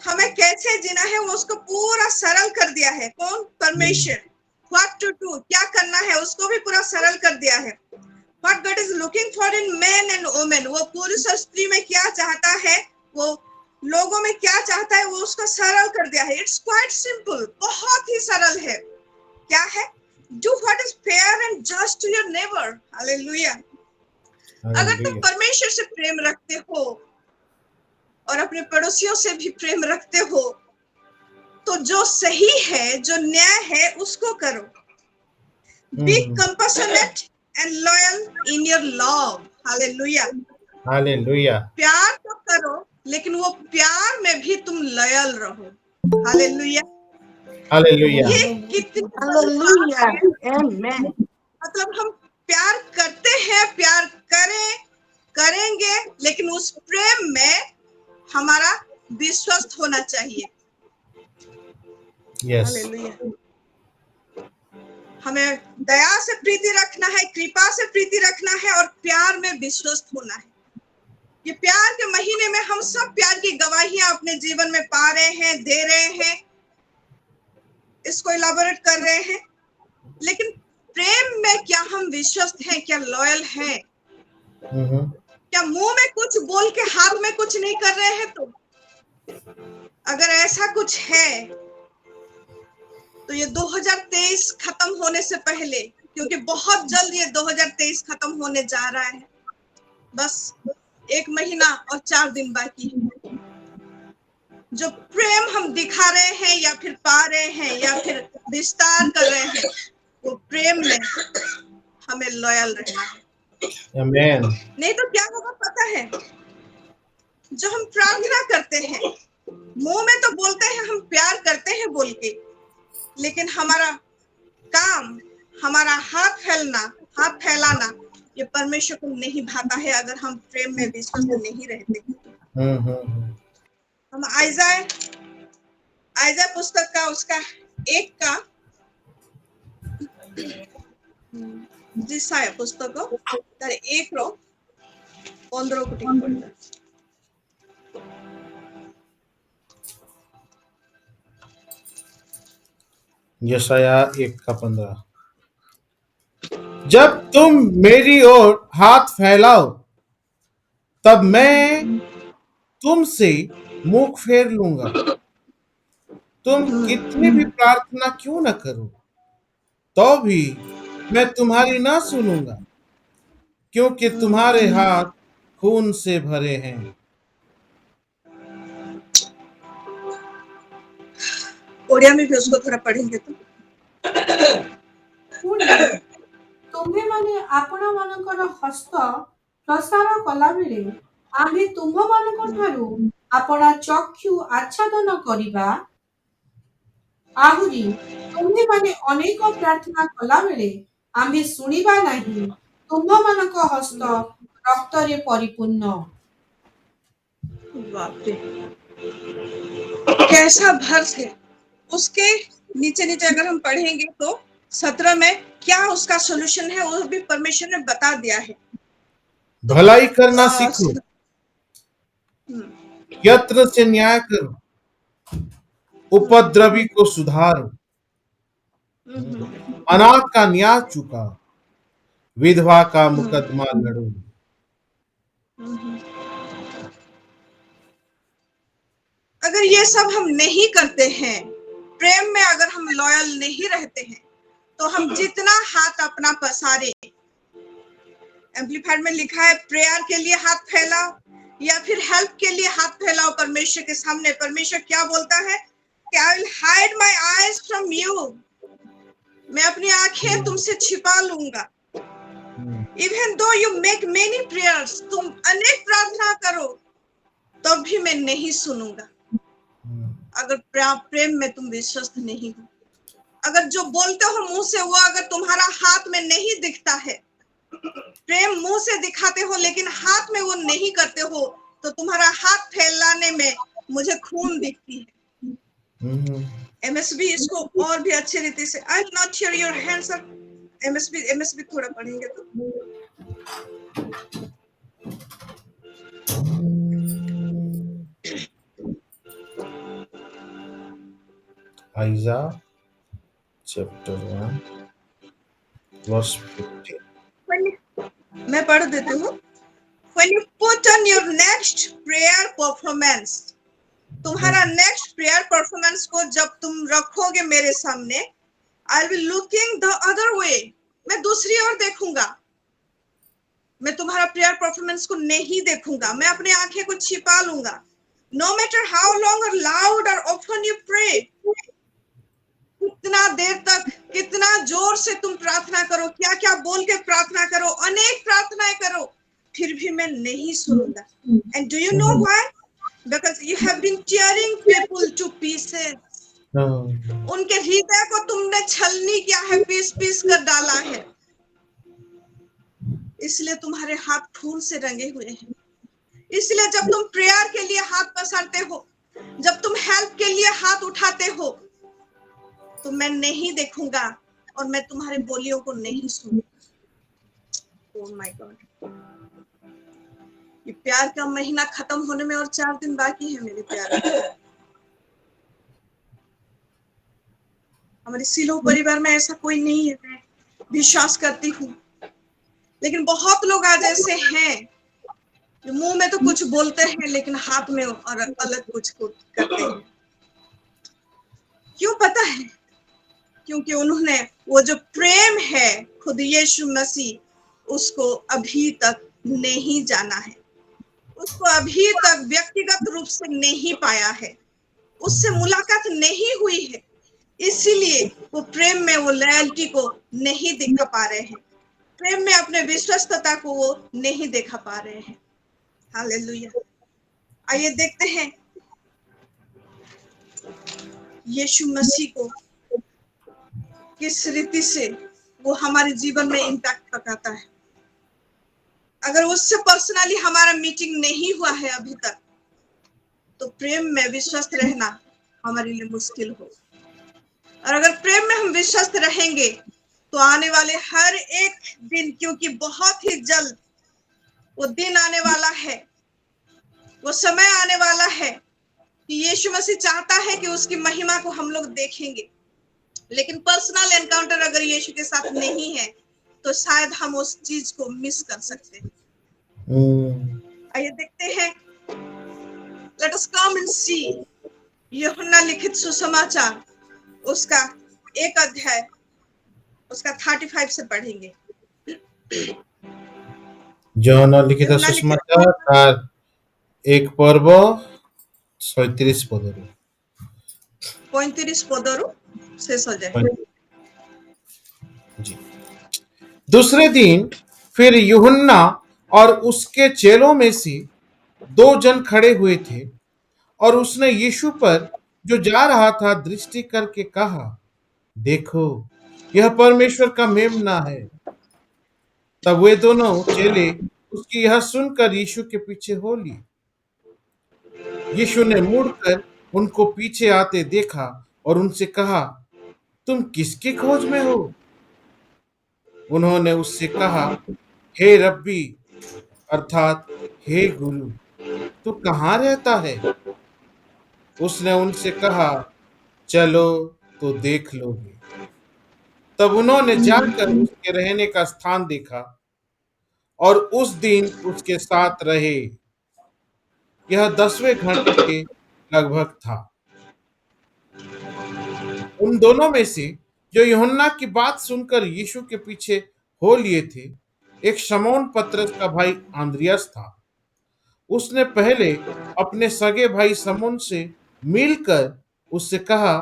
हमें कैसे जीना है वो उसको पूरा सरल कर दिया है। कौन? परमेश्वर। What to do, क्या करना है उसको भी पूरा सरल कर दिया है। What God is looking for in men and women, वो पुरुष और स्त्री में क्या चाहता है, वो लोगों में क्या चाहता है, वो उसका सरल कर दिया है। It's quite simple, बहुत ही सरल है। क्या है? Do what is fair and just to your neighbor. Hallelujah. अगर तुम Hallelujah. परमेश्वर से प्रेम रखते हो और अपने पड़ोसियों से भी प्रेम रखते हो, तो जो सही है, जो न्याय है, उसको करो। Be compassionate and loyal in your love. Hallelujah. Hallelujah. प्यार तो करो, लेकिन वो प्यार में भी तुम लॉयल रहो। Hallelujah. Hallelujah. ये कितनी Hallelujah. Amen. मतलब हम प्यार करते हैं, प्यार करेंगे, लेकिन उस प्रेम में हमारा विश्वस्त होना चाहिए। Yes. हालेलुया। हमें दया से प्रीति रखना है, कृपा से प्रीति रखना है और प्यार में विश्वस्त होना है। ये प्यार के महीने में हम सब प्यार की गवाहियां अपने जीवन में पा रहे हैं, दे रहे हैं, इसको इलाबोरेट कर रहे हैं, लेकिन प्रेम में क्या हम विश्वस्त हैं? क्या लॉयल हैं? क्या मुंह में कुछ बोल के हाथ में कुछ नहीं कर रहे हैं? तो अगर ऐसा कुछ है तो ये 2023 खत्म होने से पहले, क्योंकि बहुत जल्द ये 2023 खत्म होने जा रहा है, बस 1 महीना और 4 दिन बाकी है। जो प्रेम हम दिखा रहे हैं या फिर पा रहे हैं या फिर विस्तार कर रहे हैं, वो प्रेम में हमें लॉयल रहना है। Amen. नहीं तो क्या होगा पता है? जो हम प्रार्थना करते हैं, मुंह में तो बोलते हैं हम प्यार करते हैं बोल के, लेकिन हमारा काम, हमारा हाथ फैलाना, ये परमेश्वर को नहीं भाता है अगर हम प्रेम में विश्वास नहीं रहते। हम आइज़ाया पुस्तक का उसका 1 का जिसाया पुस्तक तर 1 रो 15 को टिक पड़ता। यशाया 1:15। जब तुम मेरी ओर हाथ फैलाओ, तब मैं तुमसे मुख फेर लूंगा। तुम कितनी भी प्रार्थना क्यों न करो, तो भी मैं तुम्हारी ना सुनूंगा, क्योंकि तुम्हारे हाथ खून से भरे हैं। ओडिया में भी उसको थोड़ा पढ़ेंगे तो। ତୁମ୍ଭେମାନେ ଆପଣମାନଙ୍କର ହସ୍ତ ପ୍ରସାର କଲାବେଳେ ଆମେ ତୁମ୍ଭମାନଙ୍କ ଠାରୁ ଆପଣା ଚକ୍ଷୁ ଆଚ୍ଛାଦନ କରିବା। ଆହୁରି ତୁମ୍ଭେମାନେ ଅନେକ ପ୍ରାର୍ଥନା କଲାବେଳେ ଆମେ ଶୁଣିବା ନାହିଁ। ତୁମ୍ଭମାନଙ୍କ ହସ୍ତ ରକ୍ତରେ ପରିପୂର୍ଣ୍ଣ। बाप रे, कैसा भर्स है। उसके नीचे अगर हम पढ़ेंगे तो 17 में क्या उसका सॉल्यूशन है वो भी परमेश्वर ने बता दिया है। भलाई करना आ, सीखो, हम्म, यत्न से न्याय करो, उपद्रवी को सुधारो, हम्म, अनाथ का न्याय चुकाओ, विधवा का मुकदमा लड़ो। हम्म। अगर ये सब हम नहीं करते हैं, प्रेम में अगर हम लॉयल नहीं रहते हैं, तो हम जितना हाथ अपना पसारे, एम्पलीफाइड में लिखा है प्रेयर के लिए हाथ फैलाओ या फिर हेल्प के लिए हाथ फैलाओ परमेश्वर के सामने। परमेश्वर क्या बोलता है कि I will hide my eyes from you, मैं अपनी आंखें तुमसे छिपा लूंगा। Even though you make many prayers, तुम अनेक प्रार्थना करो तब भी मैं नहीं सुनूंगा। अगर प्रेम में तुम विश्वस्त नहीं हो, अगर जो बोलते हो मुंह से वो अगर तुम्हारा हाथ में नहीं दिखता है, प्रेम मुंह से दिखाते हो लेकिन हाथ में वो नहीं करते हो, तो तुम्हारा हाथ फैलाने में मुझे खून दिखती है। एमएसबी इसको और भी अच्छे रीति से, I will not here your hands up. MSB थोड़ा पढ़ेंगे तो Isaiah chapter 1 verse 15. मैं पढ़ देती हूँ। When you put on your next prayer performance, तुम्हारा नेक्स्ट प्रेयर परफॉर्मेंस को जब तुम रखोगे मेरे सामने, I will looking the other way, मैं दूसरी ओर देखूंगा। मैं तुम्हारा प्रेयर परफॉर्मेंस को नहीं देखूंगा, मैं अपनी आंखें को छिपा लूंगा। नो मैटर हाउ लॉन्ग और लाउड और ऑफन यू प्रे, कितना देर तक, कितना जोर से तुम प्रार्थना करो, क्या क्या बोल के प्रार्थना करो, अनेक प्रार्थनाएं करो, फिर भी मैं नहीं सुनूंगा। And do you know why? Because you have been tearing people to pieces. उनके हृदय को तुमने छलनी किया है, पीस पीस कर डाला है, इसलिए तुम्हारे हाथ खून से रंगे हुए हैं। इसलिए जब तुम प्रेयर के लिए हाथ पसारते हो, जब तुम हेल्प के लिए हाथ उठाते हो, तो मैं नहीं देखूंगा और मैं तुम्हारे बोलियों को नहीं सुनूंगा। ओह माय गॉड, ये प्यार का महीना खत्म होने में और 4 दिन बाकी है मेरे प्यारे। हमारे सिलो परिवार में ऐसा कोई नहीं है, मैं विश्वास करती हूँ, लेकिन बहुत लोग आज ऐसे हैं जो मुंह में तो कुछ बोलते हैं लेकिन हाथ में और अलग कुछ करते हैं। क्यों पता है? क्योंकि उन्होंने वो जो प्रेम है खुद यीशु मसीह, उसको अभी तक नहीं जाना है, उसको अभी तक व्यक्तिगत रूप से नहीं पाया है, उससे मुलाकात नहीं हुई है, इसीलिए वो प्रेम में वो लॉयल्टी को नहीं दिखा पा रहे हैं, प्रेम में अपने विश्वस्तता को वो नहीं देखा पा रहे हैं। हालेलुया। आइए देखते हैं यीशु मसीह को किस रीति से वो हमारे जीवन में इंपैक्ट लगाता है। अगर उससे पर्सनली हमारा मीटिंग नहीं हुआ है अभी तक, तो प्रेम में विश्वस्त रहना हमारे लिए मुश्किल हो। और अगर प्रेम में हम विश्वस्त रहेंगे, तो आने वाले हर एक दिन, क्योंकि बहुत ही जल्द वो दिन आने वाला है, वो समय आने वाला है कि यीशु मसीह चाहता है कि उसकी महिमा को हम लोग देखेंगे, लेकिन पर्सनल एनकाउंटर अगर यीशु के साथ नहीं है, तो शायद हम उस चीज को मिस कर सकते हैं। आइए देखते हैं, लेट अस कम एंड सी यूहन्ना लिखित सुसमाचार, उसका 1 अध्याय, उसका 35 से पढ़ेंगे। यूहन्ना लिखित सुसमाचार तार 1 पर्व 37 पदरू 35 पदरू शेष हो जाए। जी। दूसरे दिन फिर यूहन्ना और उसके चेलों में से 2 जन खड़े हुए थे, और उसने यीशु पर जो जा रहा था दृष्टि करके कहा, देखो यह परमेश्वर का मेमना है। तब वे दोनों चेले उसकी यह सुनकर यीशु के पीछे हो लिए। यीशु ने मुड़कर उनको पीछे आते देखा और उनसे कहा, तुम किसकी खोज में हो? उन्होंने उससे कहा, हे रब्बी, अर्थात हे गुरु, तू कहाँ रहता है? उसने उनसे कहा, चलो तो देख लोगे। तब उन्होंने जाकर उसके रहने का स्थान देखा और उस दिन उसके साथ रहे। यह 10वें घंटे के लगभग था। उन दोनों में से जो यूहन्ना की बात सुनकर यीशु के पीछे हो लिए थे, एक शमौन पतरस का भाई आंद्रियास था। उसने पहले अपने सगे भाई समौन से मिलकर उससे कहा,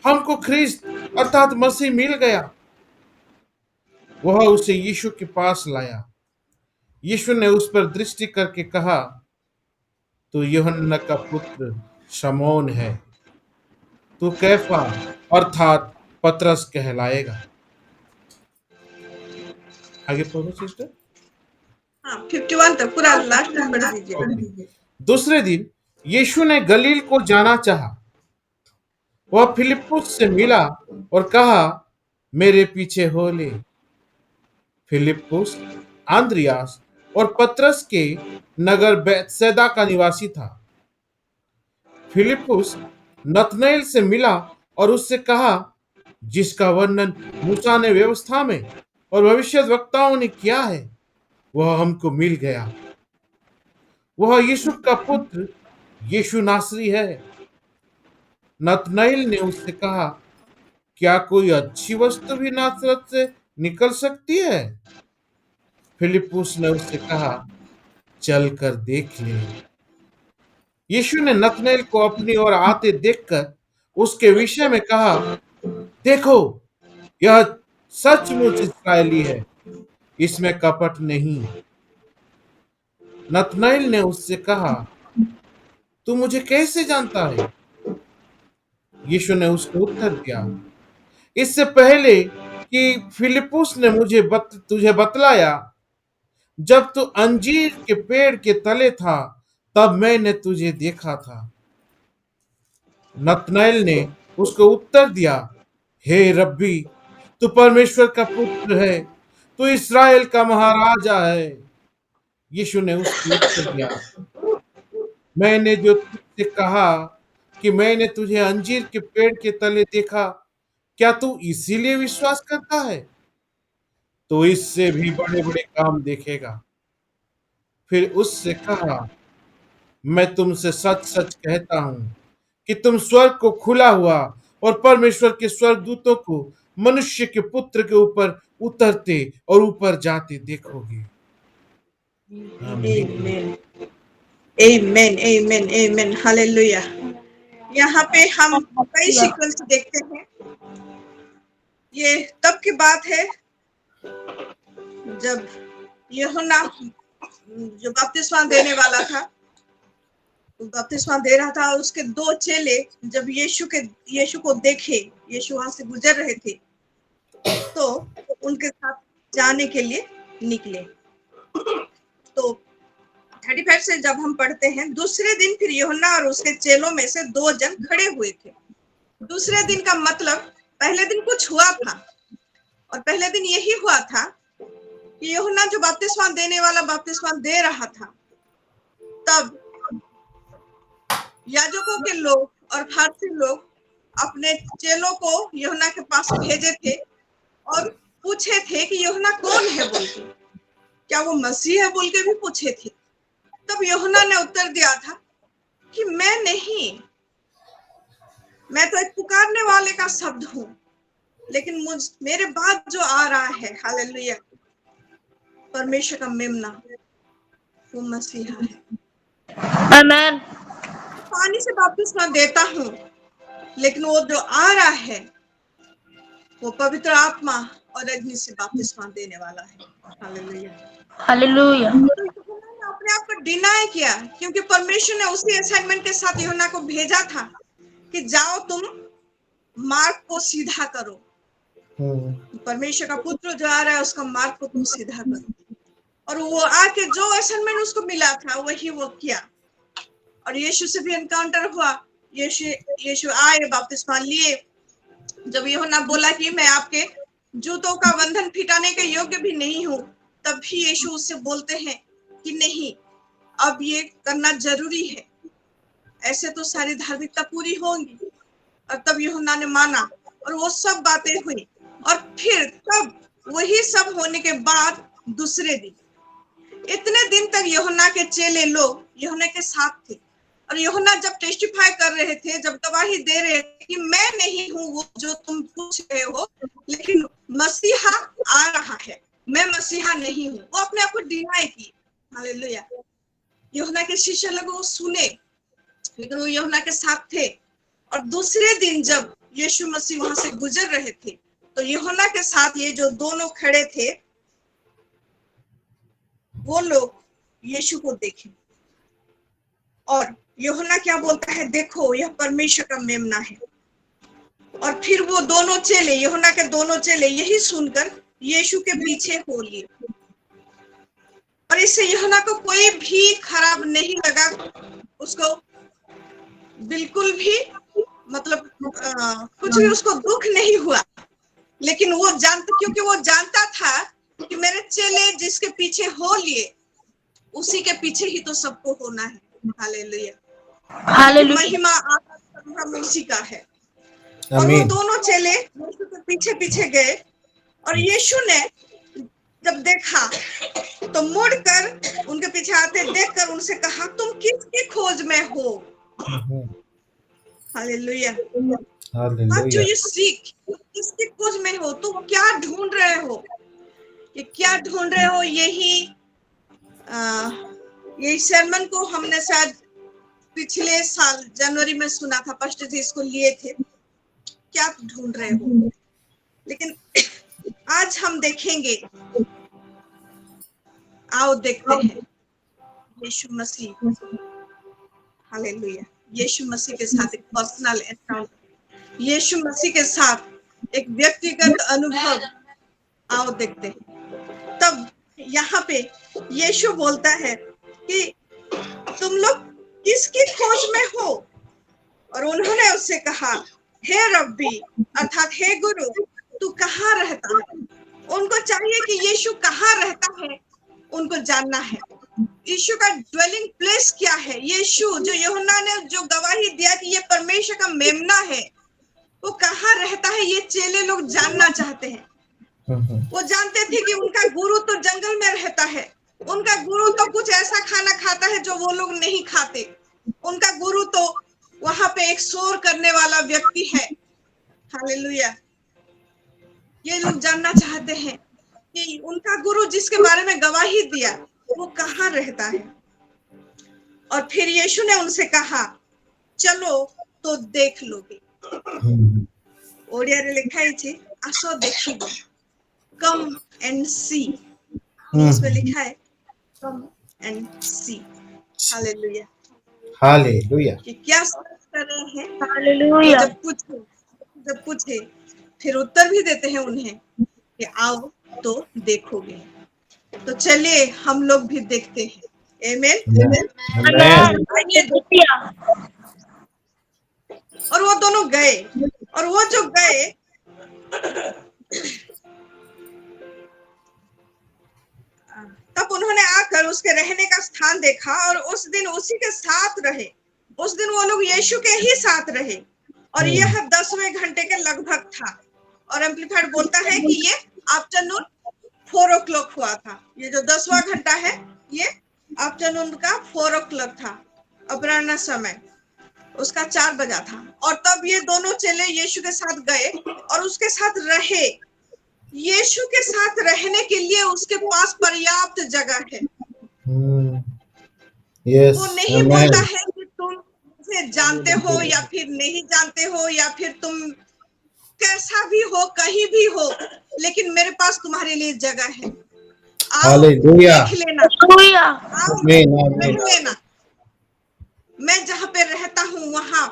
हमको ख्रिस्त अर्थात मसीह मिल गया। वह उसे यीशु के पास लाया। यीशु ने उस पर दृष्टि करके कहा, तू यूहन्ना का पुत्र शमौन है। तू कैफा अर्थात पतरस कहलाएगा। आगे पढ़ो सिस्टर। हाँ 51 तक पूरा लास्ट तक पढ़ दीजिए। ओके। दूसरे दिन यीशु ने गलील को जाना चाहा। वह फिलिप्पुस से मिला और कहा, मेरे पीछे हो ले। फिलिप्पुस आंद्रियास और पतरस के नगर बैतसैदा का निवासी था। फिलिप्पुस नतनएल से मिला और उससे कहा, जिसका वर्णन मूसा ने व्यवस्था में और भविष्यद्वक्ताओं ने किया है, वह हमको मिल गया। वह यूसुफ का पुत्र यीशु नासरी है। नतनएल ने उससे कहा, क्या कोई अच्छी वस्तु भी नासरत से निकल सकती है? फिलिप्पुस ने उससे कहा, चल कर देख ले। यीशु ने नतनएल को अपनी ओर आते देखकर उसके विषय में कहा, देखो, यह सचमुच इस्राएली है, इसमें कपट नहीं। नतनएल ने उससे कहा, तू मुझे कैसे जानता है? यीशु ने उसको उत्तर दिया, इससे पहले कि फिलिप्पुस ने तुझे बतलाया, जब तू अंजीर के पेड़ के तले था, तब मैंने तुझे देखा था। नतनएल ने उसको उत्तर दिया, हे रब्बी, तू परमेश्वर का पुत्र है, तू इस्राएल का महाराजा है। यीशु ने उसको उत्तर दिया, मैंने जो तुझसे कहा कि मैंने तुझे अंजीर के पेड़ के तले देखा, क्या तू इसीलिए विश्वास करता है? तो इससे भी बड़े बड़े काम देखेगा। फिर उससे कहा, मैं तुमसे सच सच कहता हूं कि तुम स्वर्ग को खुला हुआ और परमेश्वर के स्वर्गदूतों को मनुष्य के पुत्र के ऊपर उतरते और ऊपर जाते देखोगे। आमीन। आमेन आमेन आमेन हालेलुया। यहाँ पे हम कई सीक्वेंस देखते हैं। ये तब की बात है जब यूहन्ना जो बपतिस्मा देने वाला था, बपतिस्मा दे रहा था, उसके दो चेले जब यीशु को देखे, यीशु वहां से गुजर रहे थे, तो उनके साथ जाने के लिए निकले। तो 35 से जब हम पढ़ते हैं, दूसरे दिन फिर यूहन्ना और उसके चेलों में से 2 जन खड़े हुए थे। दूसरे दिन का मतलब पहले दिन कुछ हुआ था, और पहले दिन यही हुआ था कि यूहन्ना जो बपतिस्मा देने वाला बपतिस्मा दे रहा था, तब याजकों के लोग और फारसी लोग अपने चेलों को यूहन्ना के पास भेजे थे और पूछे थे कि यूहन्ना कौन है बोल के, क्या वो मसीह है बोल के भी पूछे थे। तब यूहन्ना ने उत्तर दिया था कि मैं नहीं, मैं तो एक पुकारने वाले का शब्द हूं, लेकिन मेरे बाद जो आ रहा है, हालेलुया, परमेश्वर का मेमना, वो मसीहा है। आमेन। पानी से बपतिस्मा देता हूं, लेकिन वो जो आ रहा है, वो पवित्र आत्मा और अग्नि से बपतिस्मा देने वाला है। Hallelujah hallelujah. तो अपने आप को डिनाई किया, क्योंकि परमेश्वर ने उसी असाइनमेंट के साथ यूहन्ना को भेजा था कि जाओ तुम मार्ग को सीधा करो, परमेश्वर का पुत्र जो आ रहा है उसका मार्ग को तुम सीधा करो। और वो आके जो असाइनमेंट उसको मिला था वही वो किया, और यीशु से भी एनकाउंटर हुआ। यीशु आए, बपतिस्मा लिए। जब यूहन्ना बोला कि मैं आपके जूतों का बंधन फिटाने के योग्य भी नहीं हूं, तब भी यीशु उससे बोलते हैं कि नहीं अब ये करना जरूरी है, ऐसे तो सारी धार्मिकता पूरी होगी। और तब यूहन्ना ने माना और वो सब बातें हुई। और फिर तब वही सब होने के बाद दूसरे दिन, इतने दिन तक यूहन्ना के चेले लोग यूहन्ना के साथ थे। और यूहन्ना जब टेस्टिफाई कर रहे थे, जब गवाही दे रहे थे कि मैं नहीं हूँ वो जो तुम पूछ रहे हो, लेकिन मसीहा आ रहा है, मैं मसीहा नहीं हूँ, वो अपने आप को डिनाई की। हालेलुया। यूहन्ना के शिष्य लोग वो सुने, लेकिन वो यूहन्ना के साथ थे। और दूसरे दिन जब यीशु मसीह वहां से गुजर रहे थे, तो यूहन्ना के साथ ये जो दोनों खड़े थे, वो लोग यीशु को देखे। और यूहन्ना क्या बोलता है, देखो यह परमेश्वर का मेमना है। और फिर वो दोनों चेले, यूहन्ना के दोनों चेले यही सुनकर यीशु के पीछे हो लिए। और इससे यूहन्ना को कोई भी खराब नहीं लगा, उसको बिल्कुल भी मतलब कुछ भी उसको दुख नहीं हुआ। लेकिन वो क्योंकि वो जानता था कि मेरे चेले जिसके पीछे हो लिए, उसी के पीछे ही तो सबको होना है। हालेलुया। महिमा आदर उसी का है। और वो दोनों चेले यीशु के पीछे पीछे गए। और यीशु ने जब देखा तो मुड़कर उनके पीछे आते देखकर उनसे कहा, तुम किसकी खोज में हो? Hallelujah. What do you seek? किसकी खोज में हो? तुम क्या ढूंढ रहे हो? ये क्या ढूंढ रहे हो? यही सरमन को हमने शायद पिछले साल जनवरी में सुना था, पास्टर जी इसको लिए थे, क्या ढूंढ रहे हो? लेकिन आज हम देखेंगे, आओ देखते हैं यीशु मसीह। हालेलुया। यीशु मसीह के साथ एक पर्सनल एनकाउंटर, यीशु मसीह के साथ एक व्यक्तिगत अनुभव, आओ देखते हैं। तब यहाँ पे यीशु बोलता है कि तुम लोग किसकी खोज में हो? और उन्होंने उससे कहा, हे रब्बी, अर्थात हे गुरु, तू कहाँ रहता है? उनको चाहिए कि यीशु कहाँ रहता है, उनको जानना है। यीशु का ड्वेलिंग प्लेस क्या है? यीशु जो यूहन्ना ने जो गवाही दिया कि ये परमेश्वर का मेमना है, वो कहाँ रहता है, ये चेले लोग जानना चाहते हैं। वो जानते थे कि उनका गुरु तो जंगल में रहता है, उनका गुरु तो कुछ ऐसा खाना खाता है जो वो लोग नहीं खाते, उनका गुरु तो वहां पे एक शोर करने वाला व्यक्ति है। हालेलुया। ये लोग जानना चाहते हैं कि उनका गुरु जिसके बारे में गवाही दिया वो कहाँ रहता है। और फिर यीशु ने उनसे कहा, चलो तो देख लोगे। ओडिया रे लिखा है, आसो देखिबो, कम एंड सी। इसमें लिखा है come and see. Hallelujah. Hallelujah. कि क्या सर्च कर रहे हैं? हालेलुया। जब पूछे फिर उत्तर भी देते हैं उन्हें कि आओ तो देखोगे। तो चलिए हम लोग भी देखते हैं। आमेन। और वो दोनों गए, और वो जो गए तब उन्होंने आकर उसके रहने का स्थान देखा और उस दिन उसी के साथ रहे। उस दिन वो लोग यीशु के ही साथ रहे। और यह 10वें घंटे के लगभग था। और एम्पलीफाइड बोलता है कि ये आफ्टरनून 4 o'clock हुआ था। ये जो 10वां घंटा है, ये आफ्टरनून का 4 o'clock था, अपराह्न समय उसका 4 बजा था। और तब ये दोनों चेले यीशु के साथ गए और उसके साथ रहे। यीशु के साथ रहने के लिए उसके पास पर्याप्त जगह है। वो नहीं बोलता है कि तुम मुझे जानते हो या फिर नहीं जानते हो या फिर तुम कैसा भी हो, कहीं भी हो, लेकिन मेरे पास तुम्हारे लिए जगह है। आओ देख लेना, आओ रह लेना। मैं जहाँ पे रहता हूँ वहां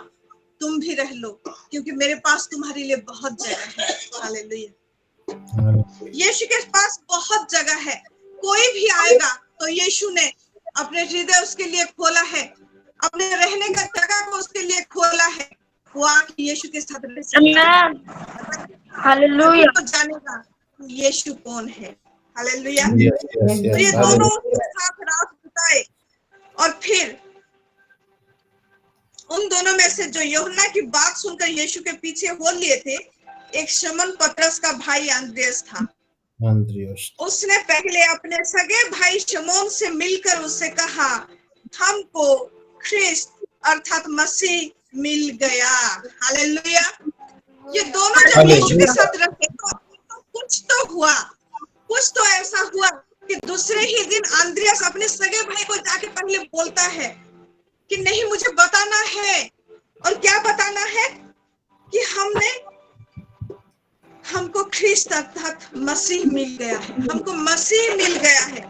तुम भी रह लो, क्योंकि मेरे पास तुम्हारे लिए बहुत जगह है। हालेलुया। यीशु के पास बहुत जगह है। कोई भी आएगा तो यीशु ने अपने हृदय उसके लिए खोला है, अपने रहने का जगह को उसके लिए खोला है। वो आके यीशु के साथ रह सकता है। हालेलुया। तो जानेगा यीशु कौन है। हालेलुया। तो ये दोनों उसके साथ रात बताए। और फिर उन दोनों में से जो यूहन्ना की बात सुनकर यीशु के पीछे हो लिए थे, एक शमौन पतरस का भाई अंद्रियास था। अंद्रियास। उसने पहले अपने सगे भाई शमौन से मिलकर उससे कहा, हमको ख्रिस्त अर्थात मसीह मिल गया। हालेलुया। ये दोनों जब यीशु के साथ रहे तो कुछ तो हुआ, कुछ तो ऐसा हुआ कि दूसरे ही दिन अंद्रियास अपने सगे भाई को जाके पहले बोलता है कि नहीं, मुझे बताना है। और क्या बताना है? कि हमको ख्रिस्त अर्थात मसीह मिल गया है, हमको मसीह मिल गया है।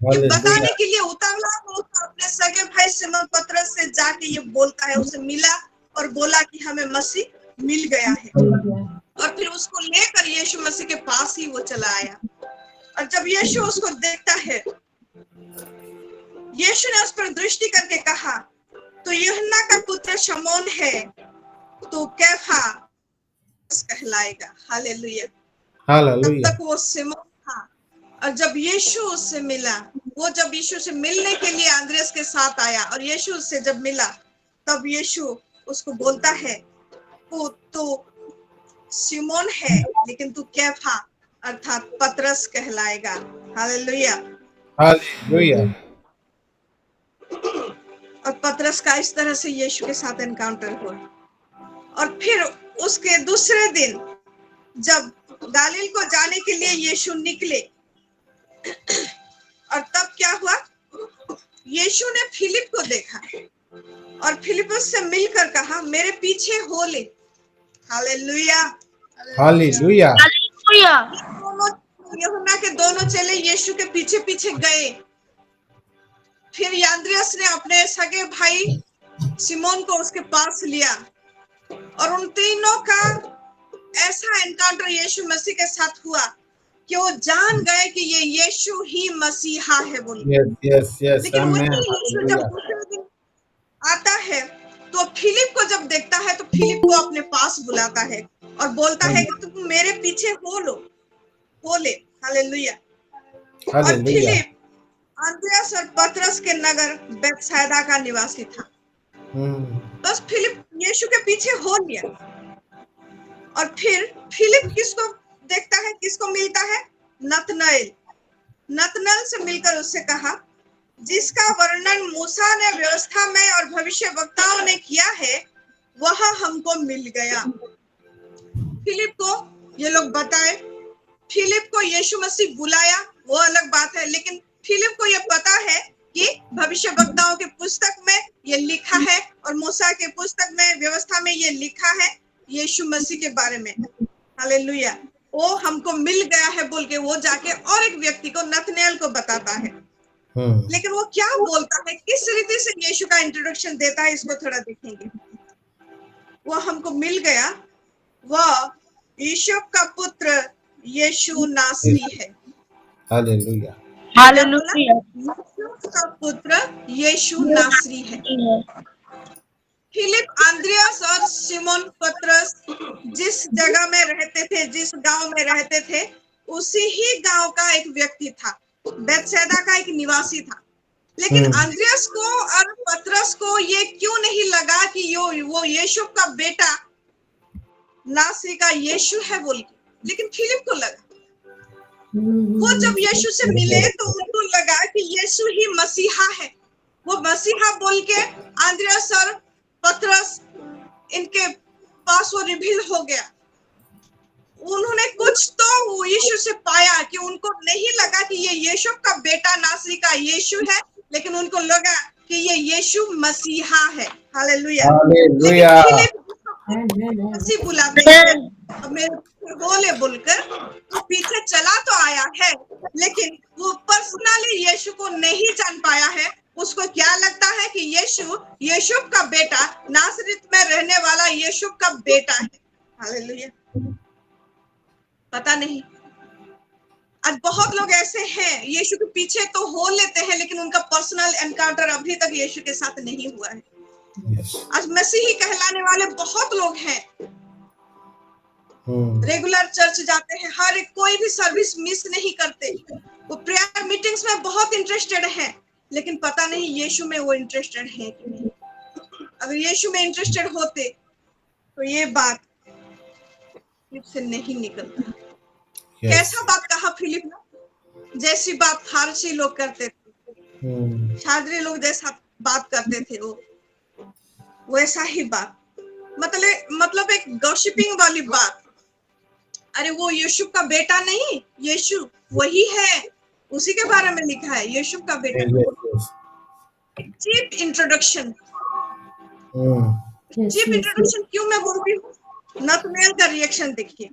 ये बताने के लिए उतावला होकर अपने सगे भाई शमौन पतरस से जाके ये बोलता है, उसे मिला और बोला कि हमें मसीह मिल गया है। और फिर उसको लेकर यीशु मसीह के पास ही वो चला आया। और जब यीशु उसको देखता है, यीशु ने उस पर दृष्टि करके कहा, तो यूहन्ना का पुत्र शमौन है, तो कैफा कहलाएगा। हालेलुया। तब तक वो सिमोन था। और जब यीशु उससे मिला, वो जब यीशु से मिलने के लिए अंद्रियास के साथ आया और यीशु उससे जब मिला, तब यीशु उसको बोलता है, तो सिमोन है, लेकिन तू कैफा अर्थात पतरस कहलाएगा। हालेलुया। हालेलुया। और पतरस का इस तरह से यीशु के साथ एनकाउंटर हुआ। और फिर उसके दूसरे दिन जब गालील को जाने के लिए यीशु निकले, और तब क्या हुआ? यीशु ने फिलिप को देखा और फिलिपस से मिलकर कहा, मेरे पीछे हो ले। हालेलुया। हालेलुया। यूहन्ना के दोनों चेले यीशु के पीछे पीछे गए। फिर अंद्रियास ने अपने सगे भाई सिमोन को उसके पास लिया और उन तीनों का ऐसा एनकाउंटर यीशु मसीह के साथ हुआ कि वो जान गए कि ये यीशु ही मसीहा है बोल। यस लेकिन वही यीशु जब दूसरे दिन आता है तो फिलिप को जब देखता है तो फिलिप को अपने पास बुलाता है और बोलता है कि तुम मेरे पीछे हो ले। हालेलुया। और फिलिप अंद्रियास और पतरस के नगर बेतसैदा का निवासी था। बस फिलिप यीशु के पीछे हो लिया। और फिर फिलिप किसको देखता है, किसको मिलता है? नतनएल से मिलकर उससे कहा, जिसका वर्णन मूसा ने व्यवस्था में और भविष्यवक्ताओं ने किया है, वह हमको मिल गया। फिलिप को ये लोग बताए, फिलिप को यीशु मसीह बुलाया, वो अलग बात है, लेकिन फिलिप को ये पता है कि भविष्यवक्ताओं के पुस्तक में ये लिखा है और मूसा के पुस्तक में, व्यवस्था में ये लिखा है यीशु मसीह के बारे में। हालेलुया। वो हमको मिल गया है बोल के वो जाके और एक व्यक्ति को, नतनएल को बताता है। लेकिन वो क्या बोलता है, किस रीति से यीशु का इंट्रोडक्शन देता है, इसको थोड़ा देखेंगे। वो हमको मिल गया, वह यूसुफ का पुत्र यीशु नासरी है। हालेलुया। हालेलुया। यूसुफ का पुत्र यीशु नासरी है। फिलिप, अंद्रियास और सिमोन पतरस जिस जगह में रहते थे, जिस गांव में रहते थे, उसी ही गांव का एक व्यक्ति था, बेतसैदा का एक निवासी था। लेकिन अंद्रियास को और पतरस को ये क्यों नहीं लगा कि वो यीशु का बेटा नासरी का यीशु है बोल के, लेकिन फिलिप को लगा। वो जब यीशु से मिले तो उनको लगा कि यीशु ही मसीहा है। वो मसीहा बोल के अंद्रियास और पतरस इनके पास वो रिवील हो गया। उन्होंने कुछ तो यीशु से पाया कि उनको नहीं लगा कि ये यीशु का बेटा नासरी का यीशु है, लेकिन उनको लगा कि ये यीशु मसीहा है। हालेलुया। हालेलुया। मसीह बुलाते हैं, मेरे बोले बोलकर वो पीछे चला तो आया है, लेकिन वो पर्सनली यीशु को नहीं जान पाया है। उसको क्या लगता है कि यीशु का बेटा, नासरत में रहने वाला यीशु का बेटा है। हालेलुया। पता नहीं, आज बहुत लोग ऐसे हैं, यीशु के पीछे तो हो लेते हैं, लेकिन उनका पर्सनल एनकाउंटर अभी तक यीशु के साथ नहीं हुआ है। आज मसीही कहलाने वाले बहुत लोग हैं, रेगुलर चर्च जाते हैं, हर कोई भी सर्विस मिस नहीं करते, वो प्रेयर मीटिंग्स में बहुत इंटरेस्टेड है, लेकिन पता नहीं यीशु में वो इंटरेस्टेड है कि नहीं। अगर यीशु में इंटरेस्टेड होते तो ये बात फिलिप से नहीं निकलता। Yes. कैसा बात कहा फिलिप ने? जैसी बात फारसी लोग करते थे, शादरी लोग जैसा बात करते थे वो वैसा ही बात, मतलब एक गॉसिपिंग वाली बात। अरे वो यीशु का बेटा नहीं, यीशु वही है, उसी के बारे में लिखा है, यीशु का बेटा। Yes. Cheap introduction. Yes, cheap yes, yes. Introduction क्यों मैं बोलती हूँ? नतनेल का रिएक्शन देखिए।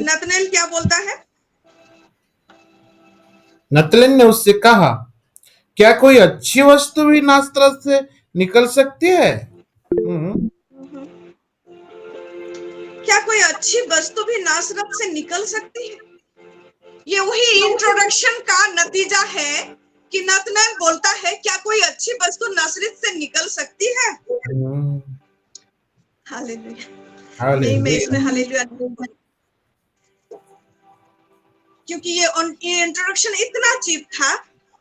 नतनेल क्या बोलता है? नतनेल ने उससे कहा, क्या कोई अच्छी वस्तु भी नासरत से निकल सकती है? क्या कोई अच्छी वस्तु भी नासरत से निकल सकती है? ये वही इंट्रोडक्शन का नतीजा है कि नतनेल बोलता है, क्या कोई अच्छी वस्तु नासरत से निकल सकती है? हालेलुया। नहीं, मैं इसमें हालेलुया नहीं बोलूंगी, क्योंकि ये इंट्रोडक्शन इतना चीप था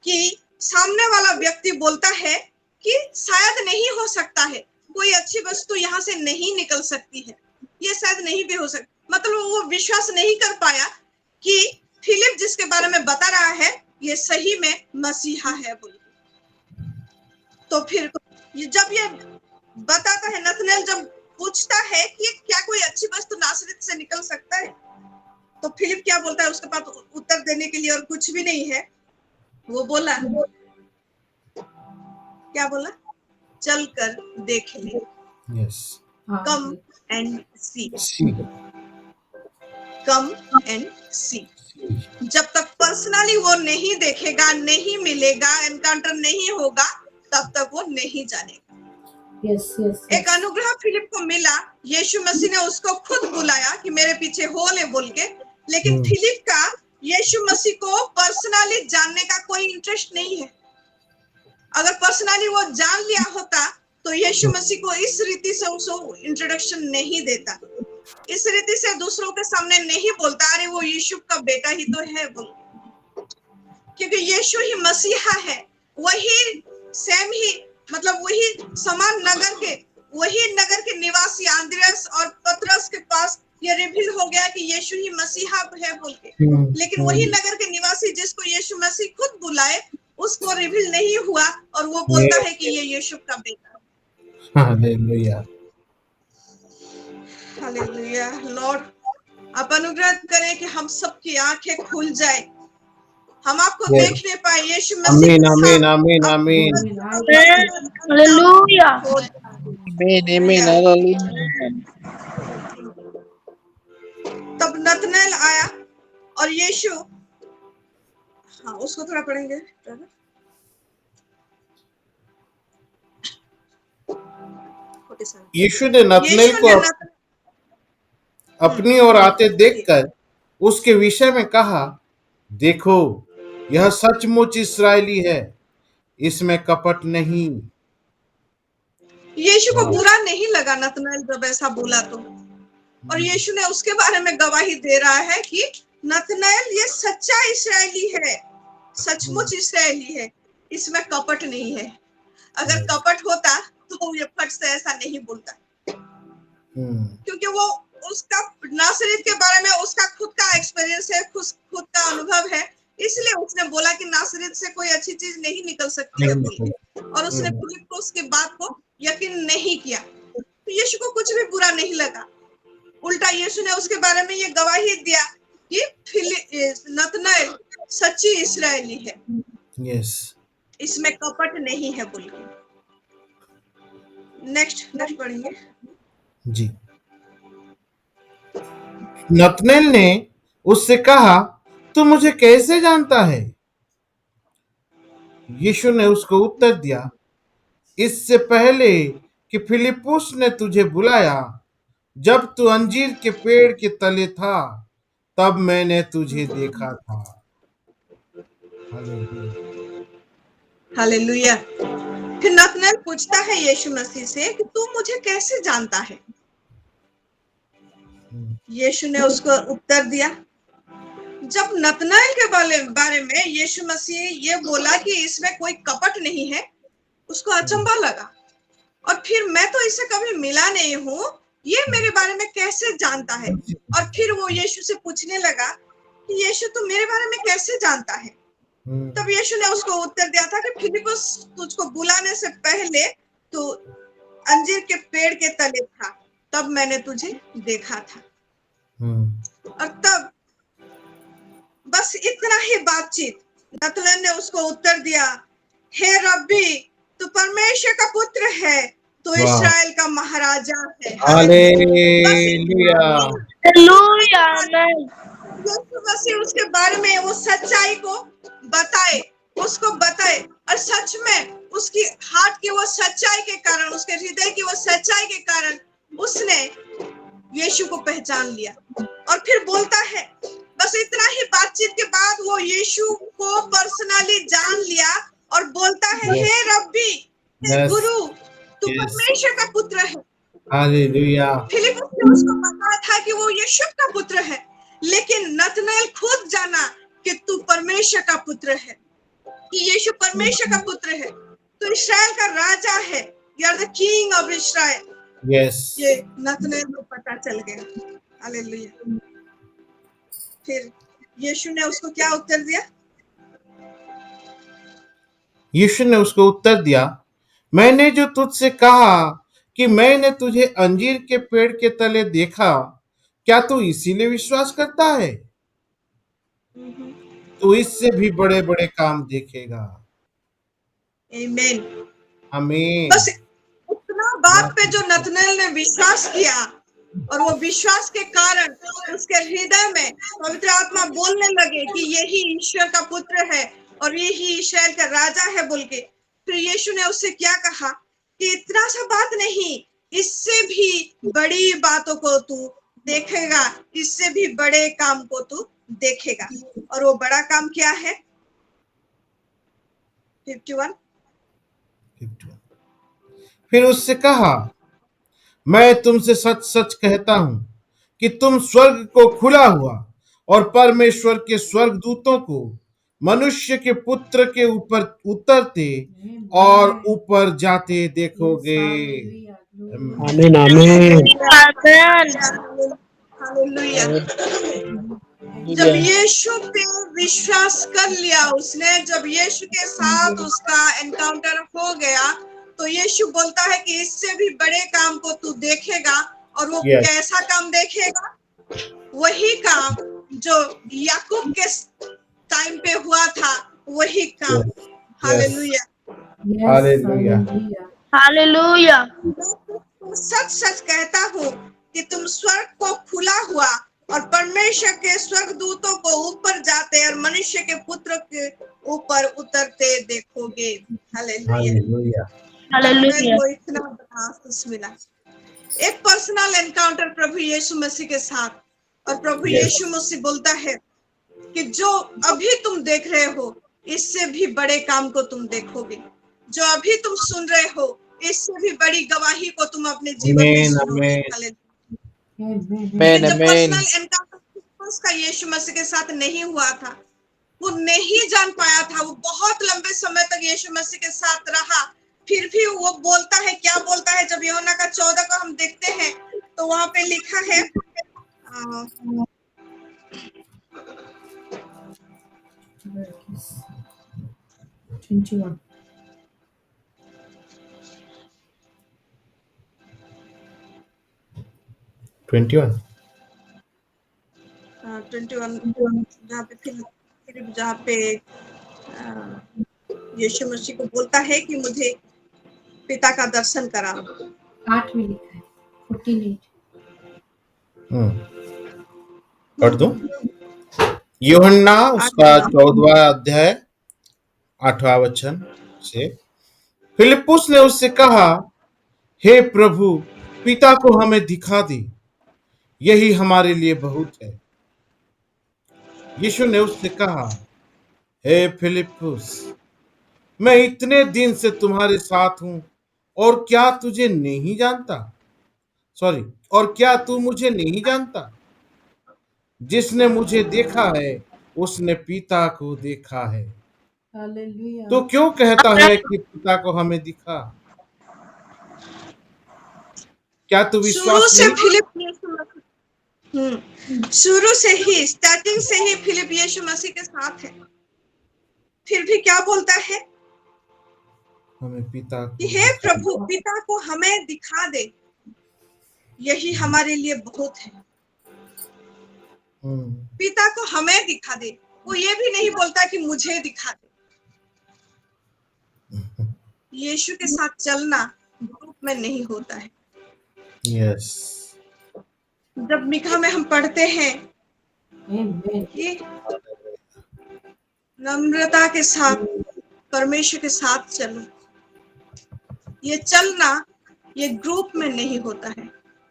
कि सामने वाला व्यक्ति बोलता है कि शायद नहीं हो सकता है, कोई अच्छी वस्तु यहाँ से नहीं निकल सकती है, ये शायद नहीं भी हो सकता। मतलब वो विश्वास नहीं कर पाया कि फिलिप जिसके बारे में बता रहा है ये सही में मसीहा है बोल। तो फिर जब ये बताता है, नतनेल जब पूछता है कि क्या कोई अच्छी वस्तु नासरत से निकल सकता है, तो फिलिप क्या बोलता है? उसके पास उत्तर देने के लिए और कुछ भी नहीं है। वो बोला, क्या बोला? चल कर देख ले। Yes. Come and see. Come and see. जब तक पर्सनली वो नहीं देखेगा, नहीं मिलेगा, एनकाउंटर नहीं होगा, तब तक वो नहीं जानेगा। Yes, yes, yes. एक अनुग्रह फिलिप को मिला, यीशु मसीह ने उसको खुद बुलाया कि मेरे पीछे हो ले बोल के, लेकिन फिलिप का यीशु मसीह को पर्सनली जानने का कोई इंटरेस्ट नहीं है। अगर पर्सनली वो जान लिया होता तो यीशु मसीह को इस रीति से उसको इंट्रोडक्शन नहीं देता, इस रीति से दूसरों के सामने नहीं बोलता, अरे वो यीशु का बेटा ही तो है बोल, क्योंकि यीशु ही मसीहा है। वही सेम ही, मतलब वही समान नगर के निवासी आंद्रियास और पतरस के पास ये रिवील हो गया कि यीशु ही मसीहा है बोल के, लेकिन वही नगर के निवासी जिसको यीशु मसीह खुद बुलाए उसको रिवील नहीं हुआ, और वो बोलता है कि ये यीशु का बेटा है। हालेलुया। हालेलुया। लॉर्ड आप अनुग्रह करें कि हम सबकी आंखें खुल जाए, हम आपको देखने पाए, यीशु मसीह के आमीन, साथ आमीन, आमीन, हालेलुया। आमीन, हालेलुया। तब नतनेल आया और यीशु, हाँ उसको थोड़ा पढ़ेंगे। यीशु ने नतनेल को अपनी ओर आते देखकर उसके विषय में कहा, देखो यह सचमुच इस्राएली है, इसमें कपट नहीं। यीशु को बुरा नहीं लगा नतनेल जब ऐसा बोला तो, और यीशु ने उसके बारे में गवाही दे रहा है कि नतनेल ये सच्चा इस्राएली है, सचमुच इस्राएली है, इसमें कपट नहीं है। अगर कपट होता तो ये फट से ऐसा नहीं बोलता, क्योंकि वो उसका नासरीत के बारे में उसका खुद का एक्सपीरियंस है, खुद का अनुभव है, इसलिए उसने बोला कि नासरीत से कोई अच्छी चीज नहीं निकल सकती है बोल के, और उसने फिलिप को उसकी बात को यकीन नहीं किया। तो यीशु को कुछ भी बुरा नहीं लगा, उल्टा यीशु ने उसके बारे में ये गवाही दिया कि नतनेल सच्ची इस्राएली है, यस, इसमें कपट नहीं है बोल के। नेक्स्ट पढ़िए जी। नतनेल ने उससे कहा, तू मुझे कैसे जानता है? यीशु ने उसको उत्तर दिया, इससे पहले कि फिलिप्पुस ने तुझे बुलाया, जब तू अंजीर के पेड़ के तले था, तब मैंने तुझे देखा था। हालेलुया। फिर नतनेल पूछता है यीशु मसीह से कि तू मुझे कैसे जानता है? यीशु ने उसको उत्तर दिया, जब नतनएल के बारे में यीशु मसीह ये बोला कि इसमें कोई कपट नहीं है, उसको अचंभा लगा। और फिर मैं तो इससे कभी मिला नहीं हूँ, ये मेरे बारे में कैसे जानता है? और फिर वो यीशु से पूछने लगा कि यीशु तू मेरे बारे में कैसे जानता है? तब यीशु ने उसको उत्तर दिया था कि फिलिपुस तुझको बुलाने से पहले तू अंजीर के पेड़ के तले था, तब मैंने तुझे देखा था। और तब बस इतना ही बातचीत, नतनएल ने उसको उत्तर दिया, हे रब्बी तू परमेश्वर का पुत्र है, तो इस्राएल का महाराजा है। हालेलुया। Hallelujah. Amen. यीशु मसीह उसके बारे में वो सच्चाई को बताए, उसको बताए, और सच में उसकी हार्ट की वो सच्चाई के कारण, उसके हृदय की वो सच्चाई के कारण उसने यीशु को पहचान लिया। और फिर बोलता है, बस इतना ही बातचीत के बाद वो यीशु को पर्सनली जान लिया और बोलता है, हे रब्बी, हे गुरु, तू परमेश्वर का पुत्र है। हालेलुया। फिलिपुस ने उसको पता था कि वो यीशु का पुत्र है, लेकिन नतनएल खुद जाना कि तू परमेश्वर का पुत्र है, कि यीशु परमेश्वर का पुत्र है, तो इस्राएल का राजा है, you are the king of Israel. Yes, ये नतनएल को पता चल गया। हालेलुया। फिर यीशु ने उसको क्या उत्तर दिया? यीशु ने उसको उत्तर दिया, मैंने जो तुझसे कहा कि मैंने तुझे अंजीर के पेड़ के तले देखा, क्या तू इसीलिए विश्वास करता है? तू इससे भी बड़े बड़े काम देखेगा। आमीन। आमीन। बस उतना बात पे जो नतनएल ने विश्वास किया, और वो विश्वास के कारण उसके हृदय में पवित्र आत्मा बोलने लगे कि यही ईश्वर का पुत्र है और यही इस्राएल का राजा है बोल के। फिर यीशु ने उससे क्या कहा कि इतना सा बात नहीं, इससे भी बड़ी बातों को तू देखेगा, इससे भी बड़े काम को तू देखेगा। और वो बड़ा काम क्या है? 51। फिर उससे कहा, मैं तुमसे सच सच कहता हूं कि तुम स्वर्ग को खुला हुआ और परमेश्वर के स्वर्गदूतों को मनुष्य के पुत्र के ऊपर उतरते और ऊपर जाते देखोगे। आमीन आमीन। हालेलुया। जब यीशु पे विश्वास कर लिया उसने, जब यीशु के साथ उसका एनकाउंटर हो गया, तो यीशु बोलता है कि इससे भी बड़े काम को तू देखेगा। और वो कैसा काम देखेगा? वही काम जो याकूब के टाइम पे हुआ था, वही काम। हालेलुया। हालेलुया। Hallelujah. सच सच कहता हूँ कि तुम स्वर्ग को खुला हुआ और परमेश्वर के स्वर्गदूतों को ऊपर जाते और मनुष्य के पुत्र के ऊपर उतरते देखोगे। हालेलुया। Hallelujah. को इतना बड़ा आशीष मिला, एक पर्सनल एनकाउंटर प्रभु यीशु मसीह के साथ। और प्रभु यीशु मसीह बोलता है कि जो अभी तुम देख रहे हो, इससे भी बड़े काम को तुम देखोगे। जो अभी तुम सुन रहे हो, इससे भी बड़ी गवाही को तुम अपने जीवन में सुनोगे। Amen. जो Amen. पर्सनल एनकाउंटर उसका यीशु मसीह के साथ नहीं हुआ था, वो नहीं जान पाया था। वो बहुत लंबे समय तक यीशु मसीह के साथ रहा, फिर भी वो बोलता है, क्या बोलता है? जब यूहन्ना का 14 को हम देखते हैं तो वहां पे लिखा है 21 21 जहाँ पे फिर जहाँ पे यीशु मसीह को बोलता है कि मुझे पिता का दर्शन कराओ। 8 में लिखा है 48। पढ़ दो। यूहन्ना उसका 14वां अध्याय 8वां वचन से, फिलिप्पुस ने उससे कहा, हे प्रभु, पिता को हमें दिखा दे, यही हमारे लिए बहुत है। यीशु ने उससे कहा, हे फिलिप्पुस, मैं इतने दिन से तुम्हारे साथ हूं और क्या तुझे नहीं जानता? और क्या तू मुझे नहीं जानता? जिसने मुझे देखा है उसने पिता को देखा है। Hallelujah. तो क्यों कहता है कि पिता को हमें दिखा? क्या तू शुरू विश्वास से नहीं? फिलिप यीशु मसीह शुरू से ही स्टार्टिंग से ही फिलिप यीशु मसीह के साथ है, फिर भी क्या बोलता है हमें पिता कि को हे दिखा। प्रभु पिता को हमें दिखा दे, यही हमारे लिए बहुत है। पिता को हमें दिखा दे, वो ये भी नहीं बोलता कि मुझे दिखा दे। यीशु के साथ चलना ग्रुप में नहीं होता है। यस, जब मिका में हम पढ़ते हैं Amen. कि नम्रता के साथ परमेश्वर के साथ चलो, ये चलना ये ग्रुप में नहीं होता है,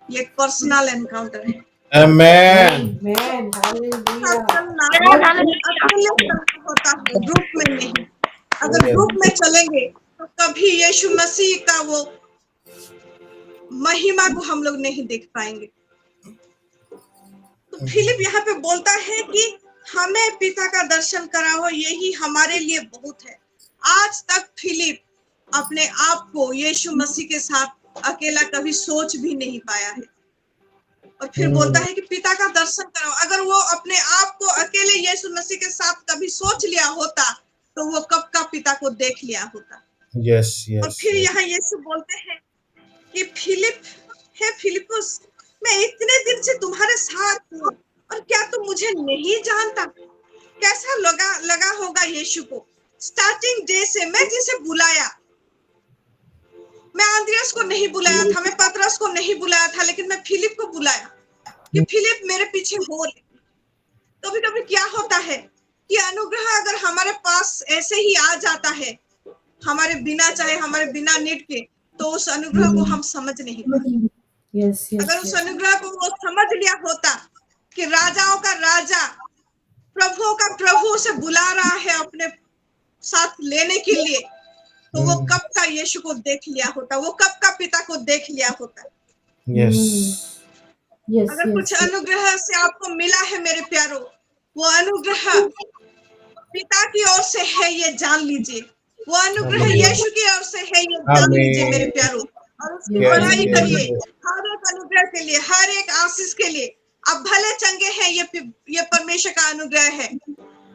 ये पर्सनल एनकाउंटर है। आमेन। Amen. साथ Hallelujah. चलना Hallelujah. अकेले चलना होता है, ग्रुप में नहीं। अगर ग्रुप में चलेंगे तो कभी यीशु मसीह का वो महिमा को हम लोग नहीं देख पाएंगे। तो फिलिप यहाँ पे बोलता है कि हमें पिता का दर्शन कराओ, यही हमारे लिए बहुत है। आज तक फिलिप अपने आप को यीशु मसीह के साथ अकेला कभी सोच भी नहीं पाया है, और फिर बोलता है कि पिता का दर्शन कराओ। अगर वो अपने आप को अकेले यीशु मसीह के साथ कभी सोच लिया होता तो वो कब का पिता को देख लिया होता। यस, और यस, फिर यहाँ यीशु बोलते हैं कि फिलिप, हे फिलिपुस, मैं इतने दिन से तुम्हारे साथ हूँ और क्या तुम मुझे नहीं जानता? कैसा लगा होगा यीशु को स्टार्टिंग डे से। मैं जिसे बुलाया, मैं आंद्रियास को नहीं बुलाया था, मैं पतरस को नहीं बुलाया था, लेकिन मैं फिलिप को बुलाया कि फिलिप मेरे पीछे हो। कभी कभी क्या होता है कि अनुग्रह अगर हमारे पास ऐसे ही आ जाता है, हमारे बिना चाहे, हमारे बिना नीड के, तो उस अनुग्रह को हम समझ नहीं पाते। Yes, yes, अगर उस yes. अनुग्रह को वो समझ लिया होता कि राजाओं का राजा, प्रभुओं का प्रभु उसे बुला रहा है अपने साथ लेने के लिए, तो वो कब का यीशु को देख लिया होता, वो कब का पिता को देख लिया होता। यस, Yes, अगर yes, कुछ yes. अनुग्रह से आपको मिला है मेरे प्यारो, वो अनुग्रह पिता की ओर से है, ये जान लीजिए। वो अनुग्रह आमीन। यीशु की ओर से है, ये जान लीजिए मेरे आमीन। प्यारो। और उसकी Yes, बड़ाई yes, करिए yes. हर एक अनुग्रह के लिए, हर एक आशीष के लिए। अब भले चंगे हैं, ये परमेश्वर का अनुग्रह है।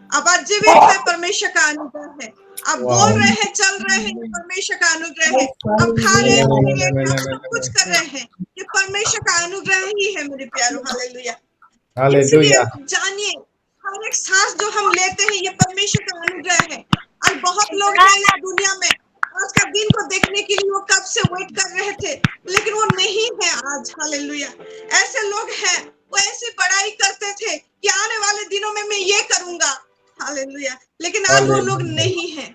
अब आज जीवित है, परमेश्वर का अनुग्रह है। अब बोल रहे हैं, चल रहे हैं, ये परमेश्वर का अनुग्रह है। अब खा रहे हैं, पी रहे हैं, अब सब कुछ कर रहे हैं, ये परमेश्वर का अनुग्रह ही है मेरे प्यारो। हालेलुया। इसलिए हालेलुया। जानिए, हर एक सांस जो हम लेते हैं ये परमेश्वर का अनुग्रह है। और बहुत लोग हैं इस दुनिया में, आज का दिन को देखने के लिए वो कब से वेट कर रहे थे, लेकिन वो नहीं है आज। हालेलुया। ऐसे लोग हैं, वो ऐसी बड़ाई करते थे कि आने वाले दिनों में मैं ये करूंगा। हालेलुया। लेकिन आज वो लोग हालेलुया। नहीं है।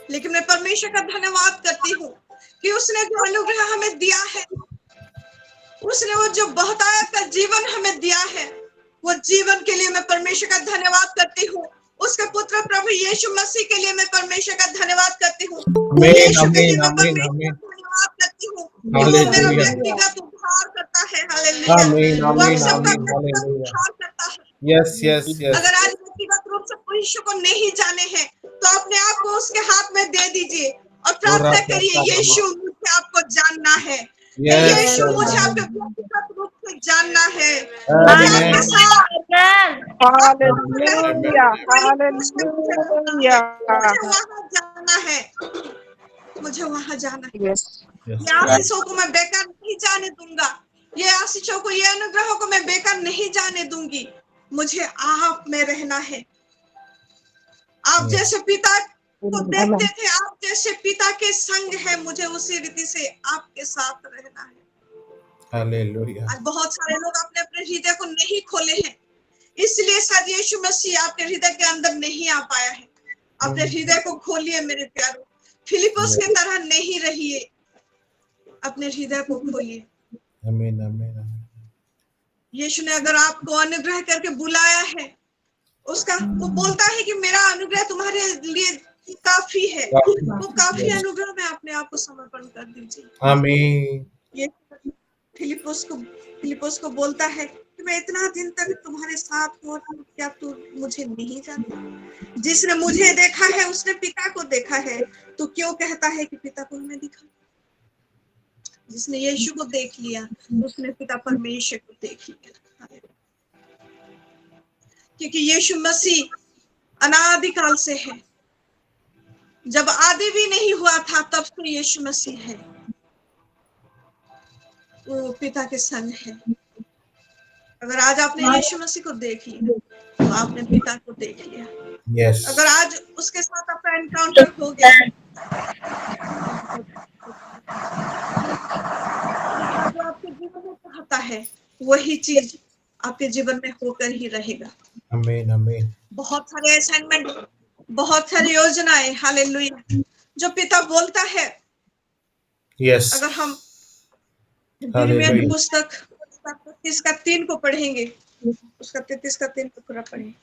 लेकिन मैं परमेश्वर का धन्यवाद करती हूँ कि उसने जो अनुग्रह हमें दिया है, उसने वो जो बहुताया का जीवन हमें दिया है, वो जीवन के लिए मैं परमेश्वर का धन्यवाद करती हूँ। उसके पुत्र प्रभु यीशु मसीह के लिए मैं परमेश्वर का धन्यवाद करती हूँ। यीशु के लिए मैं परमेश्वर का धन्यवाद करती हूँ कि वो मेरा व्यक्तिगत उद्धार करता है। हालेलुया। आमीन, वो आमीन, हम सबका आमीन, व्यक्तिगत हालेलुया। उद्धार करता है। Yes, yes, yes. अगर आज व्यक्तिगत रूप से कोई यीशु को नहीं जाने हैं, तो अपने आप को उसके हाथ में दे दीजिए और प्रार्थना करिए, यीशु मुझे आपको जानना है। यस, यीशु मुझे आपके व्यक्तिगत रूप से जानना है। मुझे आमीन। आपके साथ Amen. मुझे वहां जाना है, मुझे वहां जाना है। Yes. ये आशीषों को मैं बेकार नहीं जाने दूंगा, ये आशीषों को, ये अनुग्रहों को मैं बेकार नहीं जाने दूंगी। मुझे आप में रहना है। आप जैसे पिता को देखते थे, आप जैसे पिता के संग है, मुझे उसी रीति से आपके साथ रहना है। हालेलुया। आज बहुत सारे लोग अपने अपने हृदय को नहीं खोले हैं, इसलिए शायद यीशु मसीह आपके हृदय के अंदर नहीं आ पाया है। अपने हृदय को खोलिए मेरे प्यारो, फिलिपुस की तरह नहीं रहिए, अपने हृदय को खोलिए। आमीन, आमीन, आमीन। यीशु ने अगर आपको अनुग्रह करके बुलाया है, उसका वो बोलता है कि मेरा अनुग्रह तुम्हारे लिए काफी है। वो काफी अनुग्रह में अपने आप को समर्पण कर दीजिए। आमीन। ये फिलिपुस को बोलता है कि मैं इतना दिन तक तुम्हारे साथ हूँ, क्या तू मुझे नहीं जानता? जिसने मुझे देखा है उसने पिता को देखा है, तो क्यों कहता है कि पिता को हमें दिखा? जिसने यीशु को देख लिया उसने पिता परमेश्वर को देख लिया, क्योंकि यीशु मसीह अनादिकाल से है। जब आदि भी नहीं हुआ था तब से यीशु मसीह है, वो पिता के संग है। अगर आज आपने यीशु मसीह को देख लिया तो आपने पिता को देख लिया। यस, अगर आज उसके साथ आपका एनकाउंटर हो गया, जो आपके जीवन में चाहता है वही चीज आपके जीवन में होकर ही रहेगा। आमीन आमीन। बहुत सारे असाइनमेंट, बहुत सारी योजनाएं, हालेलुया, जो पिता बोलता है। यस, अगर हम हालेलुया। यिर्मयाह की पुस्तक 33 का 3 को पढ़ेंगे, उसका 33 का 3 को पूरा पढ़ेंगे।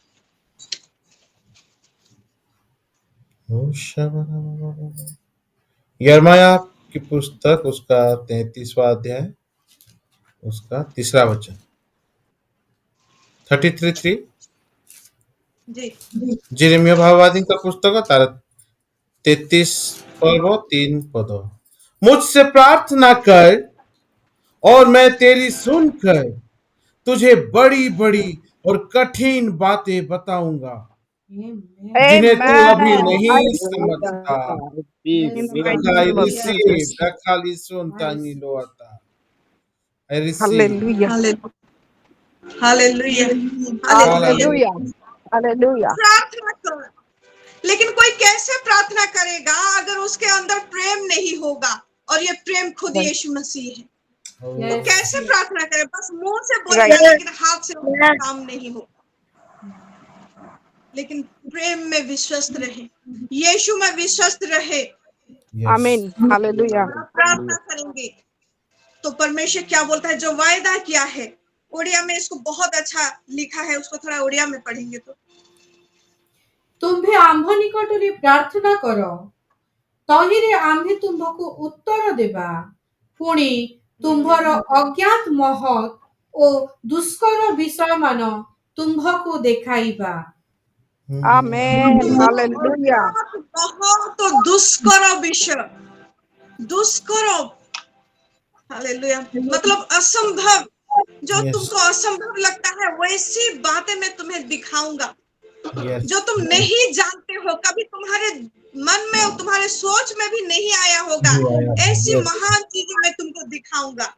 यिर्मयाह की पुस्तक उसका 33वां अध्याय उसका 3रा वचन 33:3 जी यिर्मयाह भाववादी का पुस्तक है तारा 33 पर्व 3 पद। मुझसे प्रार्थना कर और मैं तेरी सुनकर तुझे बड़ी बड़ी और कठिन बातें बताऊंगा Amen. जिन्हें तू अभी Amen. नहीं Hallelujah. समझता। In the mighty I name of receive. Jesus. Dakali suntangi loata. I receive. Hallelujah. Hallelujah, hallelujah. Hallelujah. Hallelujah. प्रार्थना करो, लेकिन कोई कैसे प्रार्थना करेगा अगर उसके अंदर प्रेम नहीं होगा? और ये प्रेम खुद यीशु मसीह है। तो Yes. कैसे प्रार्थना करे? बस मुंह से Right. बोलेगा लेकिन हाथ से काम नहीं हो। लेकिन प्रेम में विश्वस्त रहे, यीशु में विश्वस्त रहे। Yes. Amen. Hallelujah. आप प्रार्थना करेंगे तो परमेश्वर क्या बोलता है, जो वायदा किया है। उड़िया में इसको बहुत अच्छा लिखा है, उसको थोड़ा उड़िया में पढ़ेंगे तो। तुम्भे आम्भ निकटरे प्रार्थना करो, तहिरे आम्भे तुम्भको उत्तर देबा, पुणी तुम्भर अज्ञात महत ओ दुष्कर विषय मान तुम्भको देखाइबा। Amen. Hallelujah. बहुत दुष्कर विषय, दुष्कर, हालेलुया, मतलब असंभव, जो Yes. तुमको असंभव लगता है वैसी बातें मैं तुम्हें दिखाऊंगा, Yes. जो तुम नहीं जानते हो, कभी तुम्हारे मन में और तुम्हारे सोच में भी नहीं आया होगा। ऐसी Yes. महान चीजें मैं तुमको दिखाऊंगा,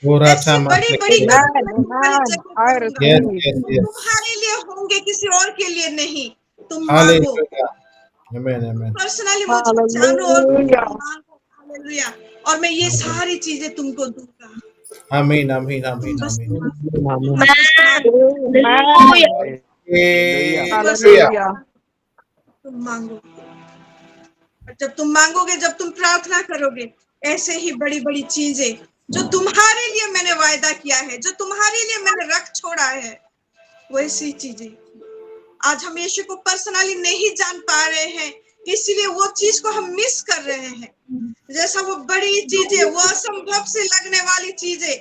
पूरा ऐसी था बड़ी मतलब बड़ी Yes. बातें मैं तुम्हारी जगह I करूंगा। receive. Yes. Yes. तुम्हारे लिए होंगे, किसी और के लिए नहीं। तुम मांगो, Hallelujah. Amen. Amen. पर्सनली मुझे जानो और Hallelujah. मांगो, हालेलुया, और मैं ये सारी चीजें तुमको दूंगा। Amen. Amen. Amen. तुम बस Amen. Amen. Hallelujah. Hallelujah. तुम मांगो, और जब तुम मांगोगे, जब तुम प्रार्थना करोगे, ऐसे ही बड़ी बड़ी चीजें जो तुम्हारे लिए मैंने वायदा किया है, जो तुम्हारे लिए मैंने रख छोड़ा है, वैसी चीजें। आज हम यीशु को पर्सनली नहीं जान पा रहे हैं, इसलिए वो चीज को हम मिस कर रहे हैं। जैसा वो बड़ी चीजें, वो असंभव से लगने वाली चीजें,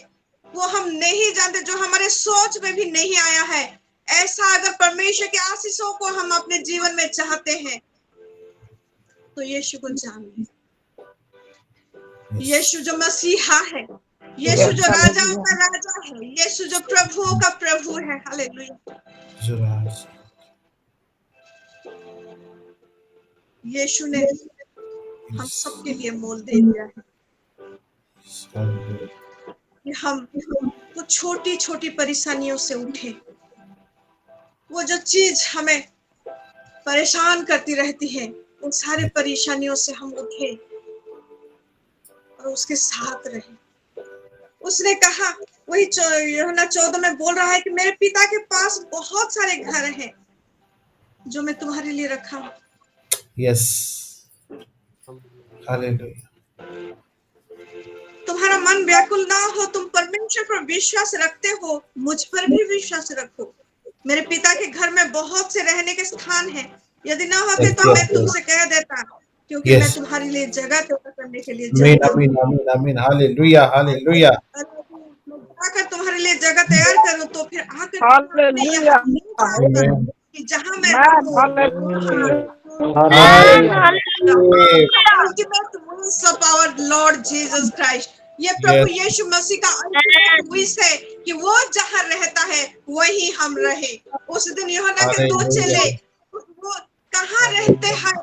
वो हम नहीं जानते, जो हमारे सोच में भी नहीं आया है। ऐसा अगर परमेश्वर के आशीषों को हम अपने जीवन में चाहते हैं तो यीशु को जानिए। यीशु जो मसीहा है, यीशु जो राजाओं का राजा है, यीशु जो प्रभुओं का प्रभु है, हालेलुया। यीशु ने हम सबके लिए मोल दे दिया है कि हम तो छोटी छोटी परेशानियों से उठे। वो जो चीज हमें परेशान करती रहती है, उन सारे परेशानियों से हम उठे और उसके साथ रहे। उसने कहा, वही यूहन्ना 14 में बोल रहा है कि मेरे पिता के पास बहुत सारे घर हैं जो मैं तुम्हारे लिए रखा हूं। Yes. Hallelujah. तुम्हारा मन व्याकुल ना हो, तुम परमेश्वर पर विश्वास रखते हो, मुझ पर भी विश्वास रखो। मेरे पिता के घर में बहुत से रहने के स्थान हैं, यदि ना होते तो मैं तुमसे कह देता, क्योंकि मैं तुम्हारे लिए जगह तैयार करने के लिए Amen. Amen. Amen. Amen. Hallelujah. Hallelujah. जाकर तुम्हारे लिए जगह तैयार करूं तो फिर आकर अपने यहाँ Hallelujah. ले जाकर कि जहां मैं Man, रहूं hallelujah. Amen. Hallelujah. Ultimate wish of our Lord Jesus Christ. ये प्रभु Yes. यीशु मसीह का अल्टीमेट विश है कि वो जहां रहता है वही हम रहे। उस दिन यूहन्ना के दो चेले Hallelujah. वो कहाँ रहते हैं,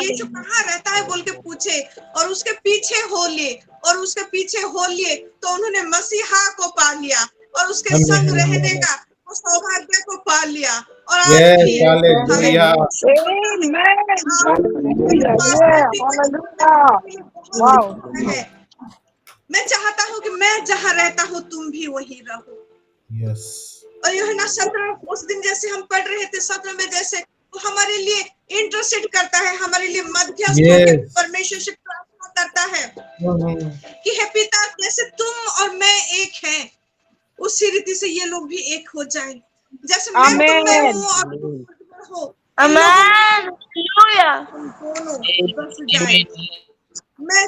यीशु कहाँ रहता है बोल के पूछे और उसके पीछे हो लिए और उसके पीछे हो लिए तो उन्होंने मसीहा को पा लिया और उसके संग रहने का वो सौभाग्य को पा लिया। और आज Yes. भी Hallelujah. Amen. Hallelujah. Yeah. Hallelujah. Wow. है। मैं चाहता हूँ कि मैं जहाँ रहता हूँ तुम भी वही रहो। Yes. और यूहन्ना 17 उस दिन जैसे हम पढ़ रहे थे 17 में जैसे वो हमारे लिए इंटरसेड करता है, हमारे लिए मध्यस्थ होकर Yes. परमेश्वर से प्रार्थना करता है कि हे पिता जैसे तुम और मैं एक हैं उसी रीति से ये लोग भी एक हो जाएं। जैसे मैं तुम में Amen. हूँ और तुम मुझ में हो, Amen. Hallelujah. दोनों बस जाए।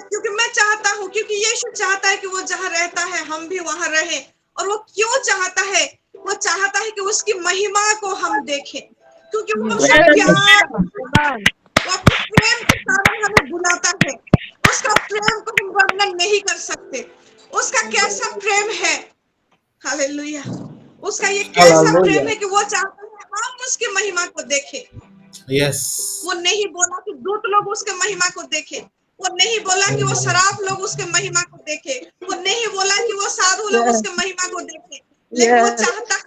क्योंकि मैं चाहता हूँ, क्योंकि यीशु चाहता है कि वो जहाँ रहता है हम भी वहाँ रहे। और वो क्यों चाहता है? वो चाहता है कि उसकी महिमा को हम देखें, क्योंकि वो हमसे प्यार, Amen. वो अपने प्रेम के कारण हमें बुलाता है। उसका प्रेम को हम वर्णन नहीं कर सकते। उसका कैसा प्रेम है, हालेलुया। उसका ये कैसा प्रेम है कि वो चाहता है हम उसकी महिमा को देखें। Yes. वो नहीं बोला कि दूत लोग उसके महिमा को देखे, वो नहीं बोला कि वो शराब लोग उसके महिमा को देखे, वो नहीं बोला कि वो साधु लोग Yes. उसके महिमा को देखे, लेकिन वो Yes. चाहता है,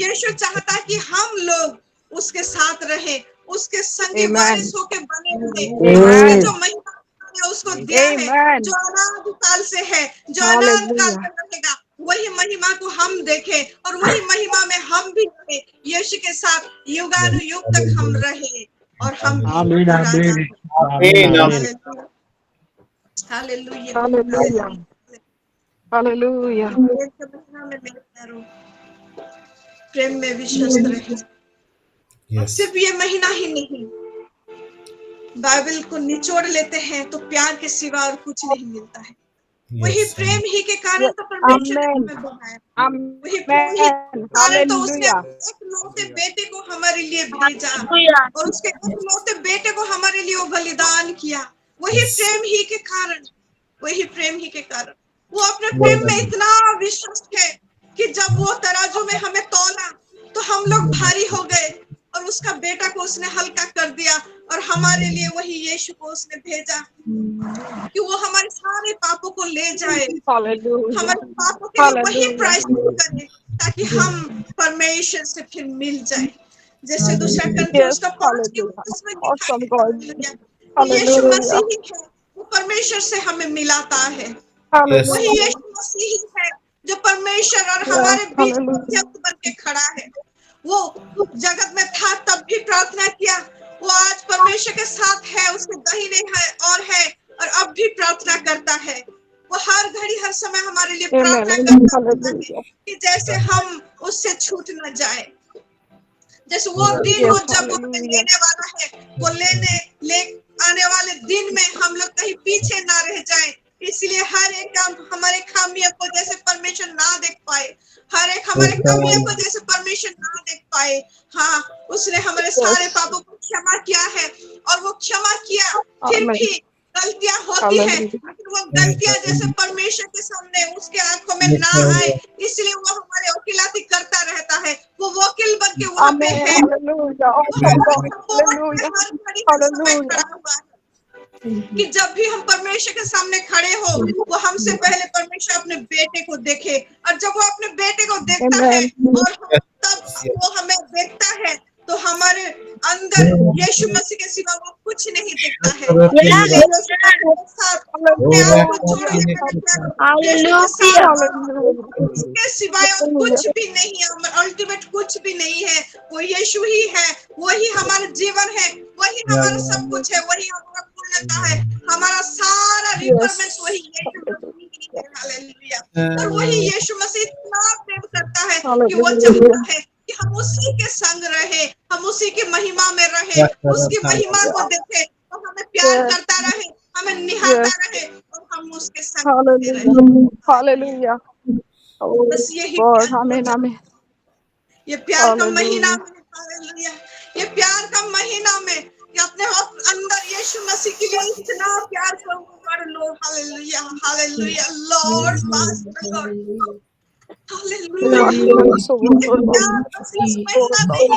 यीशु चाहता है कि हम लोग उसके साथ रहे, उसके संगी Amen. वारिस होके बने रहे। उसने Amen. जो महिमा उसको दिया है, Amen. जो अनादि काल से है, जो अनंत काल Hallelujah. तक रहेगा, वही महिमा को हम देखें और वही महिमा में हम भी रहे, यीशु के साथ युगानुयुग तक हम रहे और हम भी Amen. राजा Amen. Amen. Hallelujah. Hallelujah. Hallelujah. प्रेम में विश्वस्त रहे। Yes. सिर्फ ये महीना ही नहीं, बाइबल को निचोड़ लेते हैं तो प्यार के सिवा और कुछ नहीं मिलता है। वही Yes. प्रेम ही के कारण तो परमेश्वर ने Amen. हमें बनाया, वही प्रेम ही Amen. कारण तो उसने Hallelujah. एकलौते बेटे को हमारे लिए भेजा Hallelujah. और उसके एकलौते बेटे को हमारे लिए वो बलिदान किया। वही Yes. प्रेम ही के कारण, वही प्रेम ही के कारण वो अपने प्रेम में इतना विश्वस्त है कि जब वो तराजू में हमें तौला तो हम लोग भारी हो गए और उसका बेटा को उसने हल्का कर दिया और हमारे लिए वही यीशु को उसने भेजा कि वो हमारे सारे पापों को ले जाए, Hallelujah. हमारे पापों के लिए वही Hallelujah. प्रायश्चित करे ताकि हम परमेश्वर से फिर मिल जाए। जैसे दूसरा Yes. कंट्रोल्स का 5 के Hallelujah. 10 में लिखा Awesome है, God. हालेलुया, कि यीशु Hallelujah. मसीह ही है वो परमेश्वर से हमें मिलाता है। Yes. वही Hallelujah. यीशु मसीह ही है जो परमेश्वर और Yeah. हमारे बीच Hallelujah. मध्यस्थ बन के खड़ा है। वो जगत में था तब भी प्रार्थना किया, वो आज परमेश्वर के साथ है, उसके दाहिने है और अब भी प्रार्थना करता है। वो हर घड़ी हर समय हमारे लिए प्रार्थना Amen. करता है Hallelujah. कि जैसे हम उससे छूट न जाए। जैसे वो दिन Yes. हो जब वो हमें Hallelujah. लेने वाला है, वो ले आने वाले दिन में हम लोग कहीं पीछे ना रह जाएं। इसलिए हर एक काम हमारे खामियों को जैसे परमेश्वर ना देख पाए, हर एक हमारे कमियों को जैसे परमेश्वर ना देख पाए, हाँ उसने हमारे सारे Yes. पापों को क्षमा किया है और वो क्षमा किया फिर Amen. भी गलतियां होती है, Hallelujah. लेकिन वो गलतियां जैसे परमेश्वर के सामने उसके आंखों में ना आए, इसलिए वो हमारे वकीलाती करता रहता है। वो वकील बन के वहां पे Amen. है, Hallelujah. वो Awesome हमारे God. सपोर्ट में Hallelujah. हर घड़ी हर समय Hallelujah. खड़ा हुआ है कि जब भी हम परमेश्वर के सामने खड़े हो वो हमसे पहले परमेश्वर अपने बेटे को देखे और जब वो अपने बेटे को देखता है Amen. और तब वो हमें देखता है तो हमारे अंदर यीशु मसीह के सिवा वो कुछ नहीं दिखता है। इसलिए यीशु मसीह के साथ अपने आप को जोड़ के मैंने किया, यीशु के साथ Hallelujah. उसके सिवाय और कुछ भी नहीं है, अल्टीमेट कुछ भी नहीं है। वो यीशु ही है, वही हमारा जीवन है, वही हमारा सब कुछ है, वही हमारा पूर्णता है, हमारा सारा रिक्वायरमेंट्स Yes. वही यीशु मसीह ही है। हालेलुया। और वही यीशु मसीह इतना प्रेम करता है कि वो Hallelujah. चाहता है कि हम उसी के संग रहे, हम उसी की महिमा में रहे, उसकी महिमा को देखे, तो हमें प्यार Yes. करता रहे, हमें निहारता Yes. रहे और हम उसके संग में रहे। Hallelujah. Hallelujah. Oh, बस यही God. प्यार हो Amen. जाए। Amen. ये प्यार का महीना Hallelujah. में, हालेलुया, ये प्यार का महीना में कि अपने अंदर यीशु मसीह के लिए इतना प्यार को कर लो। Hallelujah, hallelujah, lord master God, hallelujah. So ये wonderful. प्यार बस इस Oh, महीना God. नहीं,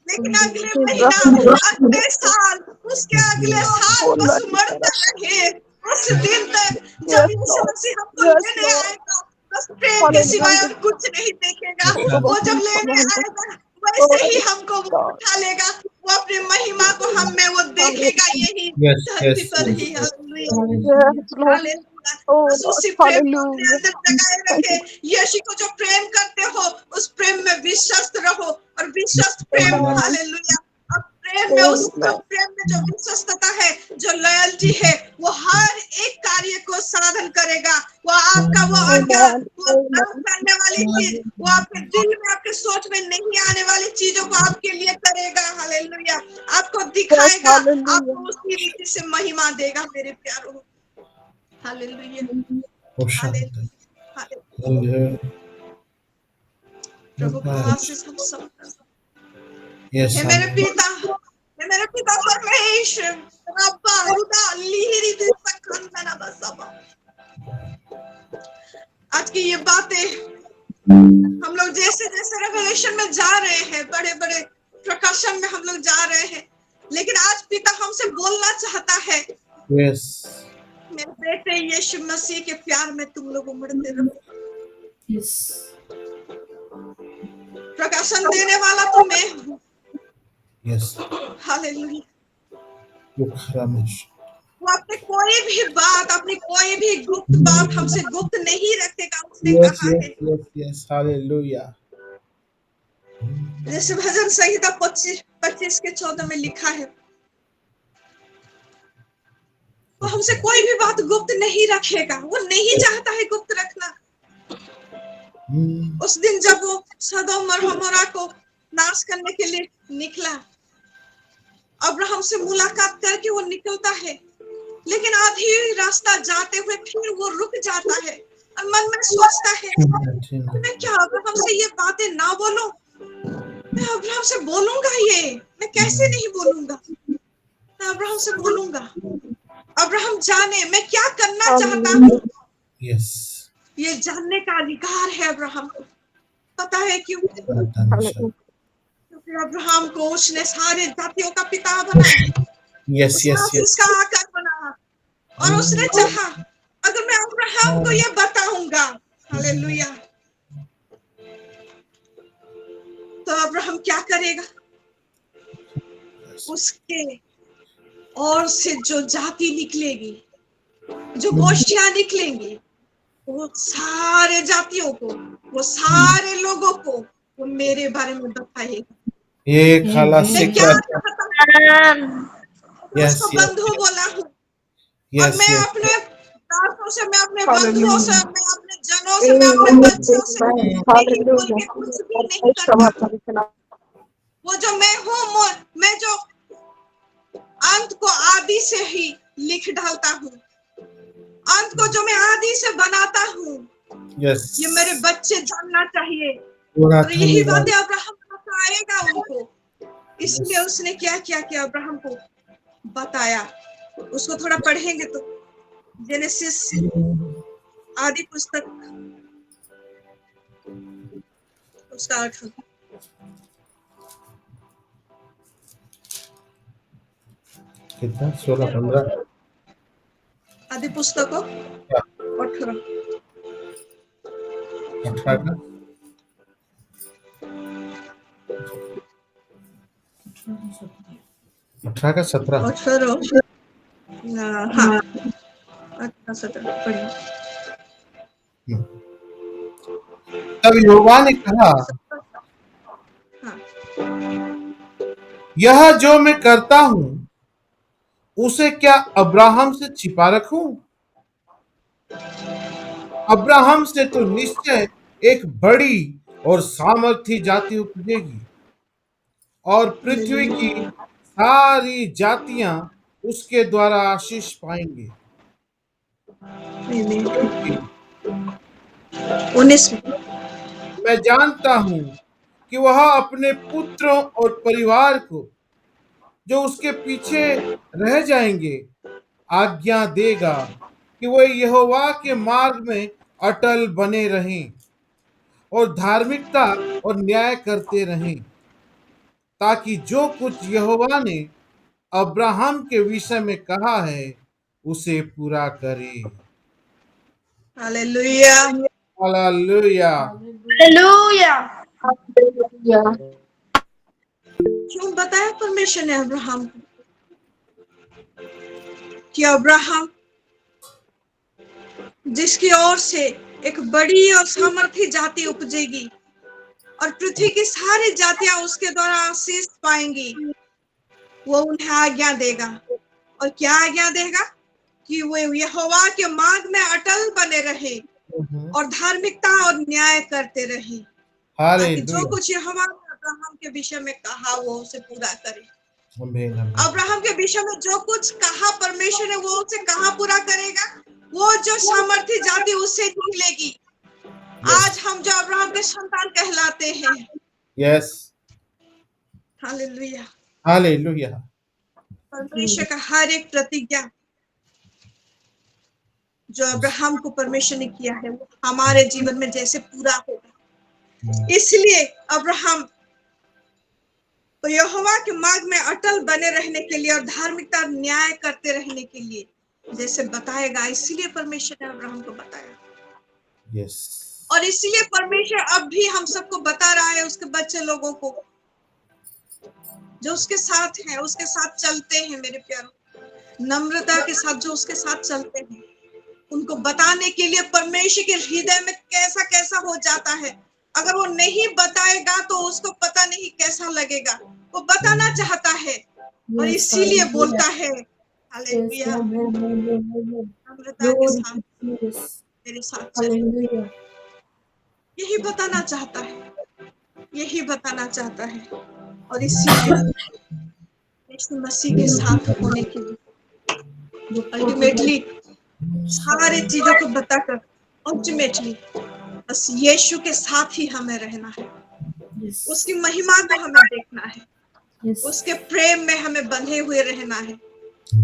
लेकिन अगले महीना, Hallelujah. अगले साल, उसके अगले साल Oh, बस Lord. बढ़ते रहे उस दिन तक जब Yes, यीशु Lord. मसीह हमको Yes, लेने Lord. आएगा। बस प्रेम के सिवाय Hallelujah. और कुछ नहीं देखेगा। Oh, वो जब Lord. लेने आएगा वैसे Oh, ही हमको वो God. उठा लेगा। वो अपनी महिमा को हम में वो देखेगा, Hallelujah. यही Yes, धरती yes, पर yes, ही। yes. Hallelujah, Yes, Lord. Hallelujah. Oh, बस Lord. उसी प्रेम को अपने Hallelujah. अंदर जगाए Thank रखे। you. यीशु को जो प्रेम करते हो उस प्रेम में विश्वस्त रहो, और विश्वस्त प्रेम, Amen. हालेलुया। अब प्रेम में, उस जो Amen. प्रेम में जो विश्वस्तता है, जो लॉयल्टी है, वो हर एक कार्य को साधन करेगा। वो आपका वो आज्ञा, Amen. वो तंग Amen. करने वाली चीज, वो आपके दिल में, आपके सोच में नहीं आने वाली चीजों को आपके लिए करेगा। हालेलुया, आपको Yes, दिखाएगा, hallelujah. आपको उसी रीति से महिमा देगा मेरे प्यारों। Hallelujah, Oh, Shanti. Hallelujah, hallelujah. Hallelujah. प्रभु को आशीष हम सब। Yes, हे मेरे Amen. पिता, हे मेरे पिता परमेश्वर, रब्बा रुदा लीरी दिस कंदना बसबा। आज की ये बातें हम लोग जैसे जैसे रेवलेशन में जा रहे हैं, बड़े बड़े प्रकाशन में हम लोग जा रहे हैं, लेकिन आज पिता हमसे बोलना चाहता है, Yes. मेरे बेटे यीशु मसीह के प्यार में तुम लोग उमड़ते रहो। Yes. प्रकाशन देने वाला तो मैं हूँ। Yes. हालेलुया। Ukhramesh. वो अपने कोई भी बात, अपनी कोई भी गुप्त बात हमसे गुप्त नहीं रखेगा, उसने Yes, कहा yes, है। yes, yes. Hallelujah. जैसे भजन संहिता 25 के 14 में लिखा है, वो हमसे कोई भी बात गुप्त नहीं रखेगा। वो नहीं चाहता है गुप्त रखना। उस दिन जब वो सदोम और हमोरा को नाश करने के लिए निकला, अब्राहम से मुलाकात करके वो निकलता है, लेकिन आधी रास्ता जाते हुए फिर वो रुक जाता है और मन में सोचता है, मैं क्या अब्राहम से ये बातें ना बोलूं? मैं अब्राहम से बोलूंगा, ये मैं कैसे नहीं बोलूंगा? मैं अब्राहम से बोलूंगा। अब्राहम जाने मैं क्या करना चाहता हूँ। Yes. ये जानने का अधिकार है अब्राहम को। पता है क्यों? Hallelujah. क्योंकि अब्राहम को उसने सारे जातियों का पिता बनाया। Yes, उसने yes, yes. उसका आकार बनाया, और उसने चाहा अगर मैं अब्राहम को ये बताऊंगा, हालेलुया, तो अब्राहम क्या करेगा? उसके और से जो जाति निकलेगी, जो गोष्ठियां निकलेंगी, वो सारे जातियों को, वो सारे लोगों को वो मेरे बारे में बताएगा। ये खाला से मैं क्या क्या? चाहता हूँ? मैं Yes, उसको yes, बंधु बोला हूँ, और yes, मैं yes. अपने दासों से, मैं अपने बंधुओं से, Hallelujah. मैं अपने जनों से, मैं अपने बच्चों से Amen. नहीं बोल Hallelujah. के कुछ भी नहीं करता। वो जो मैं हूँ, मैं जो अंत को आदि से ही लिख डालता हूँ, अंत को जो मैं आदि से बनाता हूँ, Yes. ये मेरे बच्चे जानना चाहिए। पूरा और यही धन्यवाद। बातें अब्राहम बताएगा उनको। इसलिए उसने क्या किया कि अब्राहम को बताया। उसको थोड़ा पढ़ेंगे तो जेनेसिस आदि पुस्तक उसका 8 कितना 16-15 आदि पुस्तकों 18 18 का 17 हाँ 18-17 पढ़िए। तब यहोवा ने कहा, हाँ, यह जो मैं करता हूं उसे क्या अब्राहम से छिपा रखूं? अब्राहम से तो निश्चय एक बड़ी और सामर्थी जाति उपजेगी, और पृथ्वी की सारी जातियां उसके द्वारा आशीष पाएंगे। 19 में मैं जानता हूं कि वह अपने पुत्रों और परिवार को जो उसके पीछे रह जाएंगे आज्ञा देगा कि वे यहोवा के मार्ग में अटल बने रहें और धार्मिकता और न्याय करते रहें, ताकि जो कुछ यहोवा ने अब्राहम के विषय में कहा है उसे पूरा करे। हालेलुया। हालेलुया। Hallelujah. Hallelujah. क्यों बताया परमेश्वर ने अब्राहम को कि अब्राहम जिसकी ओर से एक बड़ी और सामर्थी जाति उपजेगी और पृथ्वी की सारी जातियां उसके द्वारा आशीष पाएंगी, वो उन्हें आज्ञा देगा। और क्या आज्ञा देगा? कि वे यहोवा के मार्ग में अटल बने रहे और धार्मिकता और न्याय करते रहे, ताकि जो हालेलुया। कुछ यहोवा ने अब्राहम के विषय में कहा वो उसे पूरा करे। आमीन, आमीन। अब्राहम के विषय में जो कुछ कहा परमेश्वर ने, वो उसे कहाँ पूरा करेगा? वो जो सामर्थी जाति उससे निकलेगी। आज हम जो अब्राहम के संतान कहलाते हैं। यस। हालेलुया। हालेलुया। परमेश्वर का हर एक प्रतिज्ञा जो अब्राहम को परमेश्वर ने किया है वो हमारे जीवन में जैसे पूरा होगा। इसलिए अब्राहम तो यहोवा के मार्ग में अटल बने रहने के लिए और धार्मिकता न्याय करते रहने के लिए जैसे बताएगा, इसीलिए परमेश्वर ने अब्राहम को बताया। यस। और इसीलिए परमेश्वर अब भी हम सबको बता रहा है, उसके बच्चे लोगों को जो उसके साथ हैं, उसके साथ चलते हैं। मेरे प्यारों, नम्रता के साथ जो उसके साथ चलते हैं, उनको बताने के लिए परमेश्वर के हृदय में कैसा कैसा हो जाता है। अगर वो नहीं बताएगा तो उसको पता नहीं कैसा लगेगा। वो बताना चाहता है और इसीलिए बोलता है। हालेलुया। नम्रता के साथ मेरे साथ चले, यही बताना चाहता है, यही बताना चाहता है। और इसीलिए यीशु मसीह के साथ होने के लिए अल्टीमेटली सारे चीजों को बताकर अल्टीमेटली बस यीशु के साथ ही हमें रहना है। उसकी महिमा को हमें देखना है, उसके प्रेम में हमें बंधे हुए रहना है।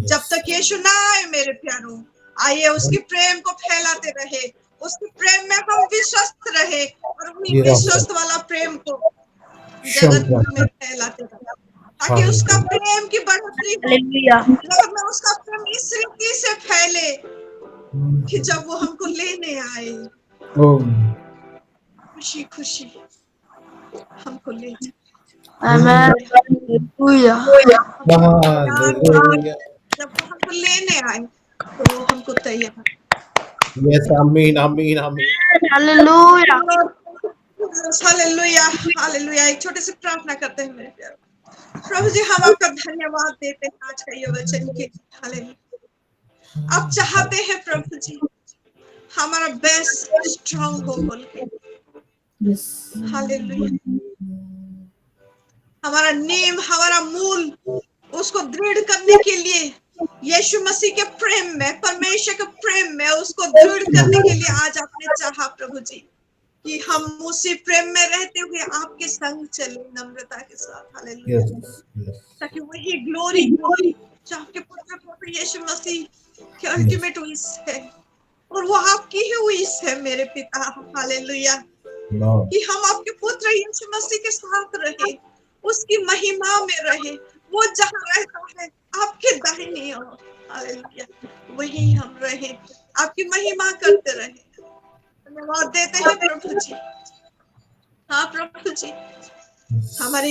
जब तक यीशु ना आए मेरे प्यारों, आइए उसके प्रेम को फैलाते रहे, उसके प्रेम में हम विश्वस्त रहे और वही विश्वस्त वाला प्रेम को जगत में फैलाते रहे, ताकि उसका प्रेम की बढ़ोतरी हो। Hallelujah. जगत में उसका प्रेम इस रीति से फैले कि जब वो हमको लेने आए खुशी खुशी हमको ले जाए। Amen. Hallelujah. हालेलुया। जब वो हमको लेने आए तो वो हमको तैयार। यस। आमीन, आमीन, आमीन। Hallelujah. Hallelujah, hallelujah. एक छोटे से प्रार्थना करते हैं मेरे प्यारे प्रभु जी। हम आपका धन्यवाद देते हैं आज का ये वचन के लिए। हालेलुया। आप चाहते हैं प्रभु जी हमारा बेस्ट स्ट्रांग हो बोल के। हालेलुया। हमारा नींव, हमारा मूल उसको दृढ़ करने के लिए यीशु मसीह के प्रेम में, परमेश्वर के प्रेम में उसको दृढ़ करने के लिए आज आपने चाहा प्रभु जी कि हम उसी प्रेम में रहते हुए आपके संग चले नम्रता के साथ। हालेलुया। ताकि वही ग्लोरी जो आपके पुत्र प्रभु यीशु मसीह के अल्टीमेट विश है और वो आपकी ही विश है मेरे पिता। हालेलुया। कि हम आपके पुत्र यीशु मसीह के साथ रहे, उसकी महिमा में रहे। वो जहाँ रहता है आपके दाहिनी ओर, हालेलुया, वही हम रहे, आपकी महिमा करते रहे। धन्यवाद देते हैं प्रभु जी। हाँ प्रभु जी, हमारे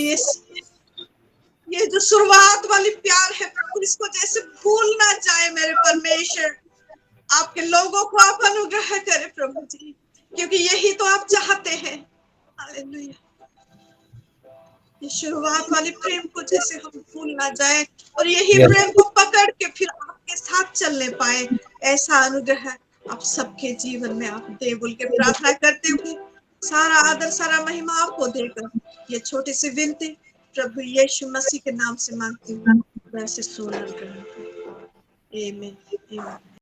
ये जो शुरुआत वाली प्यार है प्रभु, इसको जैसे भूल ना जाए मेरे परमेश्वर। आपके लोगों को आप अनुग्रह करें प्रभु जी, क्योंकि यही तो आप चाहते हैं। हालेलुया। ये शुरुआत वाली प्रेम को जैसे हम भूल ना जाए और यही प्रेम को पकड़ के फिर आपके साथ चलने पाए, ऐसा अनुग्रह आप सबके जीवन में आप दे बोल के प्रार्थना करते हुए सारा आदर सारा महिमा आपको देकर ये छोटी सी विनती प्रभु यीशु मसीह के नाम से मांगती हूँ। वैसे सोना आमीन।